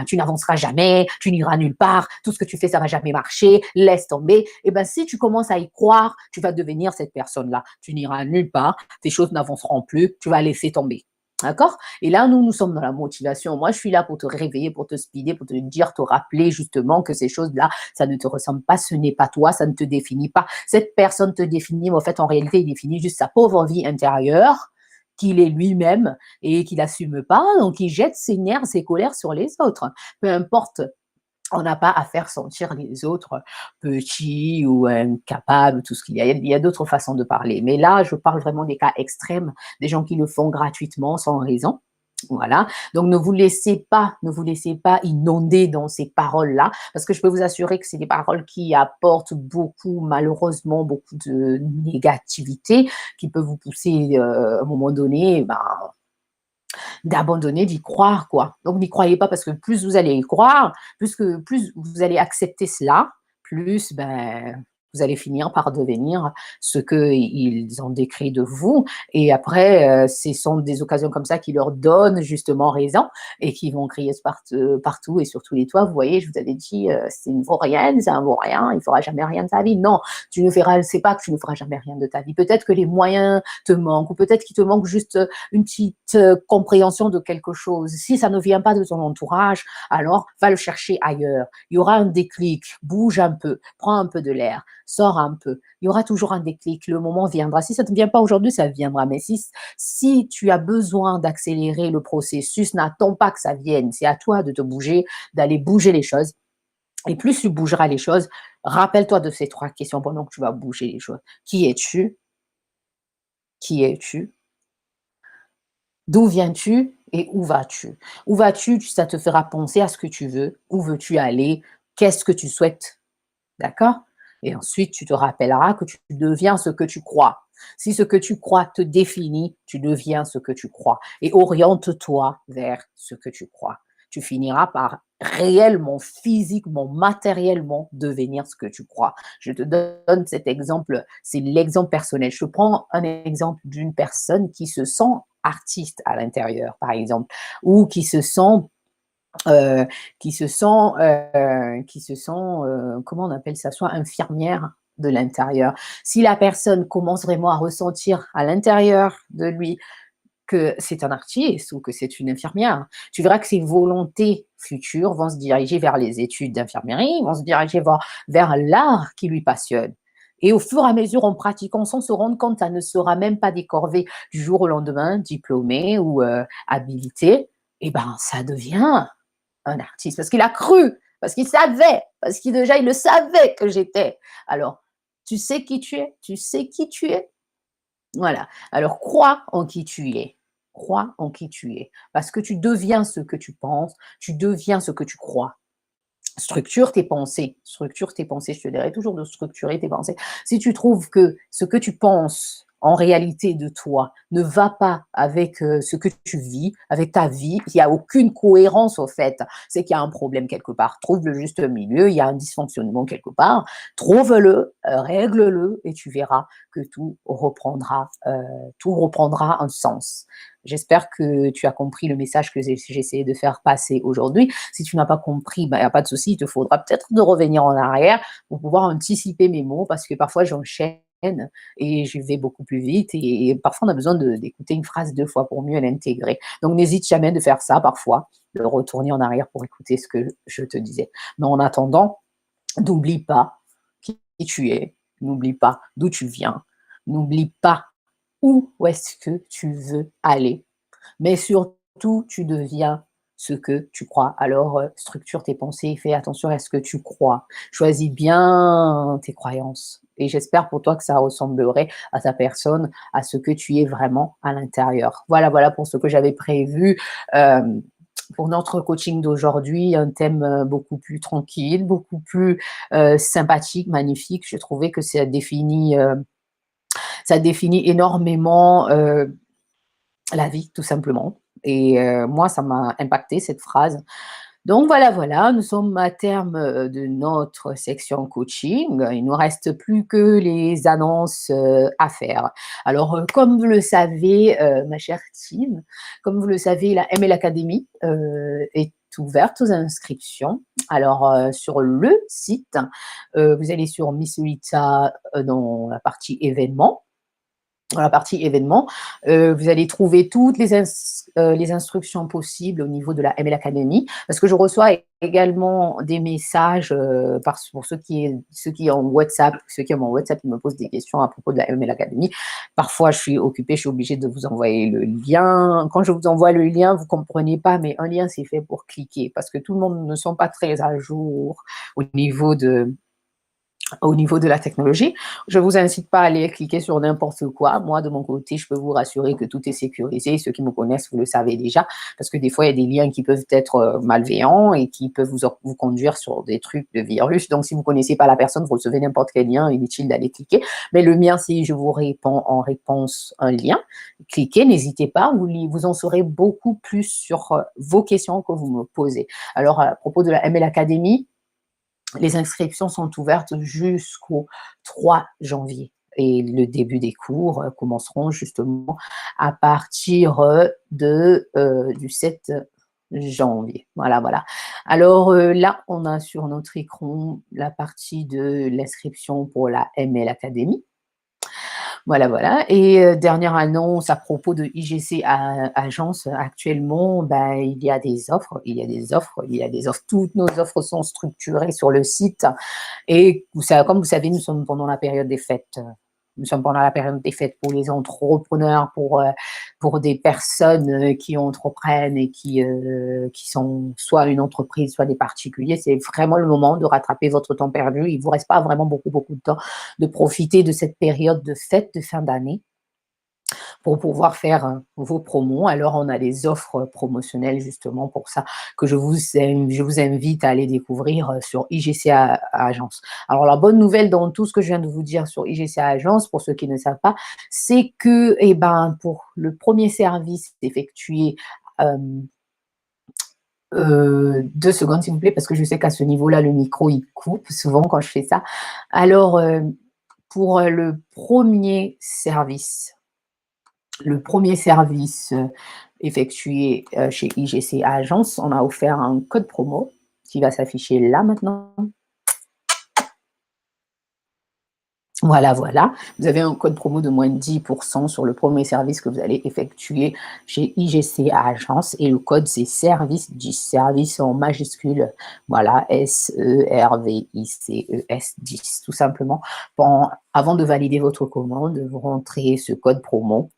S1: tu n'avanceras jamais, tu n'iras nulle part, tout ce que tu fais ça va jamais marcher, laisse tomber. Et ben si tu commences à y croire, tu vas devenir cette personne-là. Tu n'iras nulle part, tes choses n'avanceront plus, tu vas laisser tomber. D'accord? Et là, nous sommes dans la motivation. Moi, je suis là pour te réveiller, pour te speeder, pour te dire, te rappeler justement que ces choses-là, ça ne te ressemble pas, ce n'est pas toi, ça ne te définit pas. Cette personne te définit, mais en fait, en réalité, il définit juste sa pauvre vie intérieure qu'il est lui-même et qu'il n'assume pas, donc il jette ses nerfs, ses colères sur les autres. Peu importe, on n'a pas à faire sentir les autres petits ou incapables, tout ce qu'il y a. Il y a d'autres façons de parler. Mais là, je parle vraiment des cas extrêmes, des gens qui le font gratuitement, sans raison. Voilà. Donc, ne vous laissez pas inonder dans ces paroles-là, parce que je peux vous assurer que c'est des paroles qui apportent beaucoup, malheureusement, beaucoup de négativité, qui peuvent vous pousser, à un moment donné, ben, d'abandonner, d'y croire, quoi. Donc, n'y croyez pas parce que plus vous allez y croire, plus vous allez accepter cela, plus, ben, Vous allez finir par devenir ce qu'ils ont décrit de vous. Et après, ce sont des occasions comme ça qui leur donnent justement raison et qui vont crier partout et sur tous les toits. Vous voyez, je vous avais dit, c'est une vaurienne, c'est un vaurien, il ne fera jamais rien de sa vie. Non, c'est pas que tu ne feras jamais rien de ta vie. Peut-être que les moyens te manquent ou peut-être qu'il te manque juste une petite compréhension de quelque chose. Si ça ne vient pas de ton entourage, alors va le chercher ailleurs. Il y aura un déclic, bouge un peu, prends un peu de l'air, sors un peu. Il y aura toujours un déclic, le moment viendra. Si ça ne vient pas aujourd'hui, ça viendra. Mais si tu as besoin d'accélérer le processus, n'attends pas que ça vienne. C'est à toi de te bouger, d'aller bouger les choses. Et plus tu bougeras les choses, rappelle-toi de ces 3 questions pendant que tu vas bouger les choses. Qui es-tu? Qui es-tu? D'où viens-tu et où vas-tu? Où vas-tu? Ça te fera penser à ce que tu veux. Où veux-tu aller? Qu'est-ce que tu souhaites? D'accord? Et ensuite, tu te rappelleras que tu deviens ce que tu crois. Si ce que tu crois te définit, tu deviens ce que tu crois. Et oriente-toi vers ce que tu crois. Tu finiras par réellement, physiquement, matériellement devenir ce que tu crois. Je te donne cet exemple, c'est l'exemple personnel. Je prends un exemple d'une personne qui se sent artiste à l'intérieur, par exemple, ou qui se sent comment on appelle ça, soit infirmière de l'intérieur. Si la personne commence vraiment à ressentir à l'intérieur de lui que c'est un artiste ou que c'est une infirmière, tu verras que ses volontés futures vont se diriger vers les études d'infirmerie, vont se diriger vers l'art qui lui passionne. Et au fur et à mesure, en pratiquant, sans se rendre compte, ça ne sera même pas des corvées du jour au lendemain, diplômé ou habilité, et ben ça devient un artiste, parce qu'il a cru, parce qu'il savait, parce qu'il déjà, il le savait que j'étais. Alors, tu sais qui tu es, tu sais qui tu es. Voilà. Alors, crois en qui tu es. Crois en qui tu es. Parce que tu deviens ce que tu penses, tu deviens ce que tu crois. Structure tes pensées. Structure tes pensées. Je te dirais toujours de structurer tes pensées. Si tu trouves que ce que tu penses en réalité de toi ne va pas avec ce que tu vis, avec ta vie, il n'y a aucune cohérence au fait, c'est qu'il y a un problème quelque part. Trouve le juste milieu, il y a un dysfonctionnement quelque part, trouve-le, règle-le et tu verras que tout reprendra un sens. J'espère que tu as compris le message que j'ai essayé de faire passer aujourd'hui. Si tu n'as pas compris, il n'y a pas de souci, il te faudra peut-être de revenir en arrière pour pouvoir anticiper mes mots parce que parfois j'enchaîne et je vais beaucoup plus vite et parfois on a besoin d'écouter une phrase 2 fois pour mieux l'intégrer. Donc n'hésite jamais de faire ça parfois, de retourner en arrière pour écouter ce que je te disais. Mais en attendant, n'oublie pas qui tu es, n'oublie pas d'où tu viens, n'oublie pas où est-ce que tu veux aller, mais surtout tu deviens ce que tu crois. Alors, structure tes pensées, fais attention à ce que tu crois. Choisis bien tes croyances. Et j'espère pour toi que ça ressemblerait à ta personne, à ce que tu es vraiment à l'intérieur. Voilà pour ce que j'avais prévu. Pour notre coaching d'aujourd'hui, un thème beaucoup plus tranquille, beaucoup plus sympathique, magnifique. Je trouvais que ça définit énormément la vie, tout simplement. Et moi, ça m'a impacté cette phrase. Donc voilà, nous sommes à terme de notre section coaching. Il ne nous reste plus que les annonces à faire. Alors, comme vous le savez, ma chère team, comme vous le savez, la ML Academy est ouverte aux inscriptions. Alors, sur le site, vous allez sur Miss Lolita dans la partie événements. Dans la partie événements, vous allez trouver toutes les instructions possibles au niveau de la ML Academy, parce que je reçois également des messages pour ceux qui ont WhatsApp, ceux qui ont mon WhatsApp, ils me posent des questions à propos de la ML Academy. Parfois, je suis occupée, je suis obligée de vous envoyer le lien. Quand je vous envoie le lien, vous ne comprenez pas, mais un lien, c'est fait pour cliquer, parce que tout le monde ne sont pas très à jour au niveau de la technologie. Je ne vous incite pas à aller cliquer sur n'importe quoi. Moi, de mon côté, je peux vous rassurer que tout est sécurisé. Ceux qui me connaissent, vous le savez déjà, parce que des fois, il y a des liens qui peuvent être malveillants et qui peuvent vous conduire sur des trucs de virus. Donc, si vous ne connaissez pas la personne, vous recevez n'importe quel lien, inutile d'aller cliquer. Mais le mien, si je vous réponds en réponse un lien, cliquez, n'hésitez pas, vous en saurez beaucoup plus sur vos questions que vous me posez. Alors, à propos de la ML Academy, Les inscriptions sont ouvertes jusqu'au 3 janvier. Et le début des cours commenceront justement à partir du 7 janvier. Voilà, voilà. Alors là, on a sur notre écran la partie de l'inscription pour la ML Academy. Voilà, voilà. Et dernière annonce à propos de IGC Agence, actuellement, il y a des offres, il y a des offres, il y a des offres. Toutes nos offres sont structurées sur le site. Et comme vous savez, nous sommes pendant la période des fêtes. Nous sommes pendant la période des fêtes pour les entrepreneurs, pour des personnes qui entreprennent et qui sont soit une entreprise, soit des particuliers. C'est vraiment le moment de rattraper votre temps perdu. Il ne vous reste pas vraiment beaucoup, beaucoup de temps, de profiter de cette période de fête de fin d'année pour pouvoir faire vos promos. Alors, on a des offres promotionnelles justement pour ça que je vous invite à aller découvrir sur IGC Agence. Alors, la bonne nouvelle dans tout ce que je viens de vous dire sur IGC Agence, pour ceux qui ne savent pas, c'est que pour le premier service effectué, 2 secondes s'il vous plaît, parce que je sais qu'à ce niveau-là, le micro, il coupe souvent quand je fais ça. Alors, pour le premier service effectué chez IGC Agence, on a offert un code promo qui va s'afficher là maintenant. Voilà, voilà. Vous avez un code promo de moins 10% sur le premier service que vous allez effectuer chez IGC Agence. Et le code, c'est service 10, service en majuscule. Voilà, SERVICES 10, tout simplement. Avant de valider votre commande, vous rentrez ce code promo.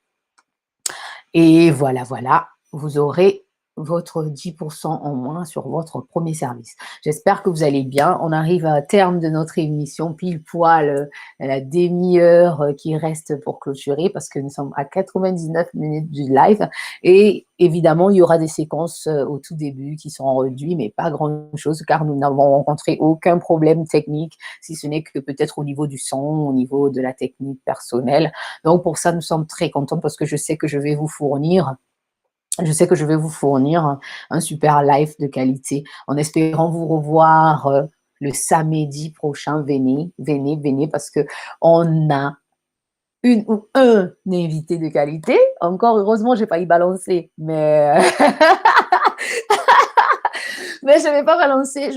S1: Et voilà, voilà, vous aurez votre 10% en moins sur votre premier service. J'espère que vous allez bien. On arrive à terme de notre émission, pile poil la demi-heure qui reste pour clôturer parce que nous sommes à 99 minutes du live. Et évidemment, il y aura des séquences au tout début qui seront réduites, mais pas grand-chose car nous n'avons rencontré aucun problème technique, si ce n'est que peut-être au niveau du son, au niveau de la technique personnelle. Donc, pour ça, nous sommes très contents parce que je sais que je vais vous fournir un super live de qualité en espérant vous revoir le samedi prochain. Venez parce que on a une ou un invité de qualité. Encore heureusement, j'ai pas y balancer, mais mais je vais pas balancer.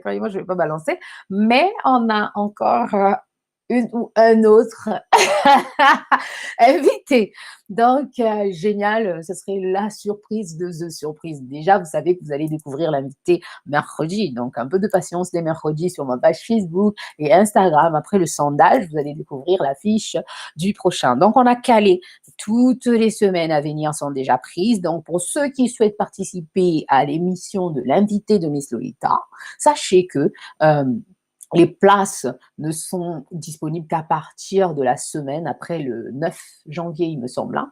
S1: Croyez-moi, je vais pas balancer. Mais on a encore une ou un autre invité. Donc, génial, ce serait la surprise de The Surprise. Déjà, vous savez que vous allez découvrir l'invité mercredi. Donc, un peu de patience les mercredis sur ma page Facebook et Instagram. Après le sondage, vous allez découvrir l'affiche du prochain. Donc, on a calé. Toutes les semaines à venir sont déjà prises. Donc, pour ceux qui souhaitent participer à l'émission de l'invité de Miss Lolita, sachez que les places ne sont disponibles qu'à partir de la semaine après le 9 janvier, il me semble. Hein.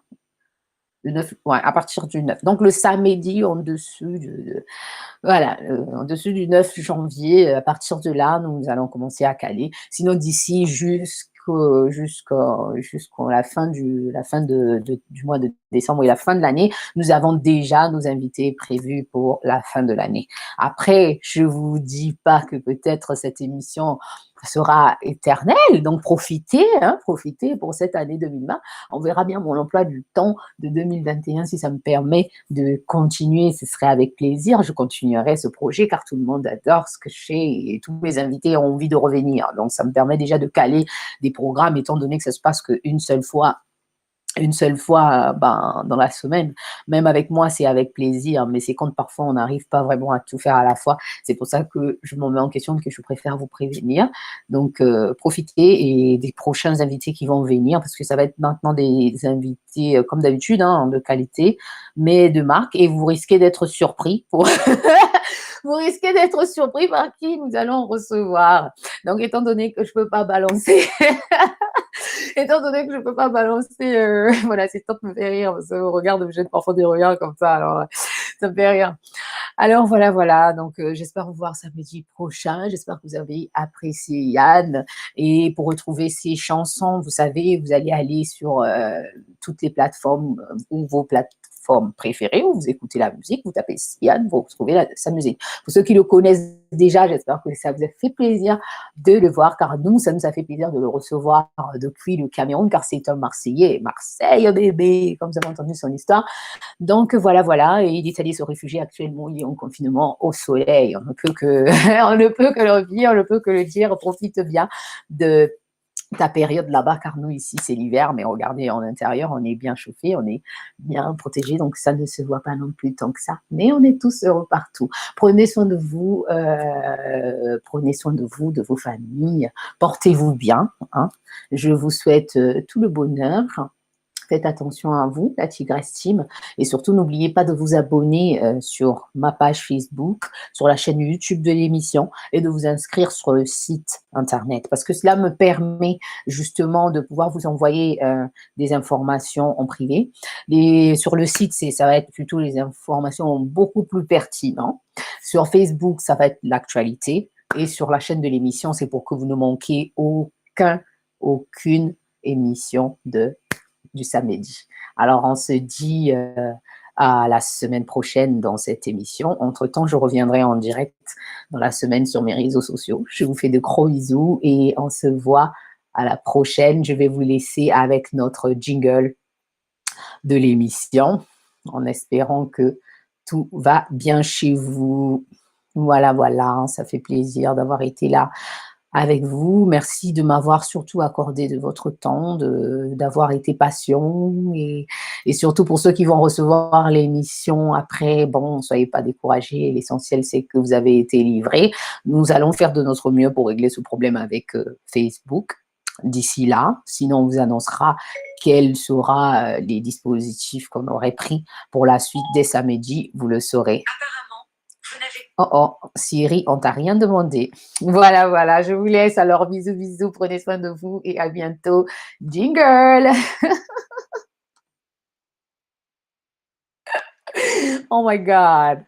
S1: Le 9, ouais, à partir du 9. Donc, le samedi en dessous en dessous du 9 janvier, à partir de là, nous allons commencer à caler. Sinon, d'ici jusqu'à la fin du mois de décembre et la fin de l'année, nous avons déjà nos invités prévus pour la fin de l'année. Après, je vous dis pas que peut-être cette émission sera éternelle, donc profitez pour cette année 2020. On verra bien mon emploi du temps de 2021 si ça me permet de continuer, ce serait avec plaisir. Je continuerai ce projet car tout le monde adore ce que je fais et tous mes invités ont envie de revenir. Donc, ça me permet déjà de caler des programmes étant donné que ça se passe qu'une seule fois dans la semaine. Même avec moi, c'est avec plaisir, mais c'est quand parfois on n'arrive pas vraiment à tout faire à la fois. C'est pour ça que je m'en mets en question, que je préfère vous prévenir. Donc, profitez et des prochains invités qui vont venir, parce que ça va être maintenant des invités, comme d'habitude, de qualité, mais de marque, et vous risquez d'être surpris vous risquez d'être surpris par qui nous allons recevoir. Donc, étant donné que je ne peux pas balancer voilà, c'est top, me fait rire, parce que vos regards me jettent parfois des regards comme ça, alors ça me fait rire. Alors voilà, donc j'espère vous voir samedi prochain, j'espère que vous avez apprécié Yann, et pour retrouver ces chansons, vous savez, vous allez aller sur toutes les plateformes ou vos plateformes préférées où vous écoutez la musique, vous tapez Yann, vous retrouvez sa musique. Pour ceux qui le connaissent déjà, j'espère que ça vous a fait plaisir de le voir, car nous, ça nous a fait plaisir de le recevoir depuis le Cameroun, car c'est un Marseillais, Marseille bébé, comme vous avez entendu son histoire. Donc voilà, et il est allé se réfugier actuellement, il est en confinement au soleil. On ne peut que, on ne peut que le dire, on ne peut que le dire. Profite bien de ta période là-bas, car nous ici c'est l'hiver, mais regardez en intérieur, on est bien chauffé, on est bien protégé, donc ça ne se voit pas non plus tant que ça. Mais on est tous heureux partout. Prenez soin de vous, de vos familles, portez-vous bien. Hein. Je vous souhaite tout le bonheur. Faites attention à vous, la Tigresse Team. Et surtout, n'oubliez pas de vous abonner sur ma page Facebook, sur la chaîne YouTube de l'émission et de vous inscrire sur le site Internet. Parce que cela me permet justement de pouvoir vous envoyer des informations en privé. Sur le site, ça va être plutôt les informations beaucoup plus pertinentes. Sur Facebook, ça va être l'actualité. Et sur la chaîne de l'émission, c'est pour que vous ne manquiez aucune émission du samedi. Alors, on se dit à la semaine prochaine dans cette émission. Entre-temps, je reviendrai en direct dans la semaine sur mes réseaux sociaux. Je vous fais de gros bisous et on se voit à la prochaine. Je vais vous laisser avec notre jingle de l'émission en espérant que tout va bien chez vous. Voilà, ça fait plaisir d'avoir été là avec vous. Merci de m'avoir surtout accordé de votre temps, d'avoir été patient et surtout pour ceux qui vont recevoir l'émission après, bon, ne soyez pas découragés. L'essentiel, c'est que vous avez été livrés. Nous allons faire de notre mieux pour régler ce problème avec Facebook d'ici là. Sinon, on vous annoncera quels seront les dispositifs qu'on aurait pris pour la suite dès samedi. Vous le saurez. Oh, Siri, on t'a rien demandé. Voilà, je vous laisse. Alors, bisous, prenez soin de vous et à bientôt. Jingle! Oh my God.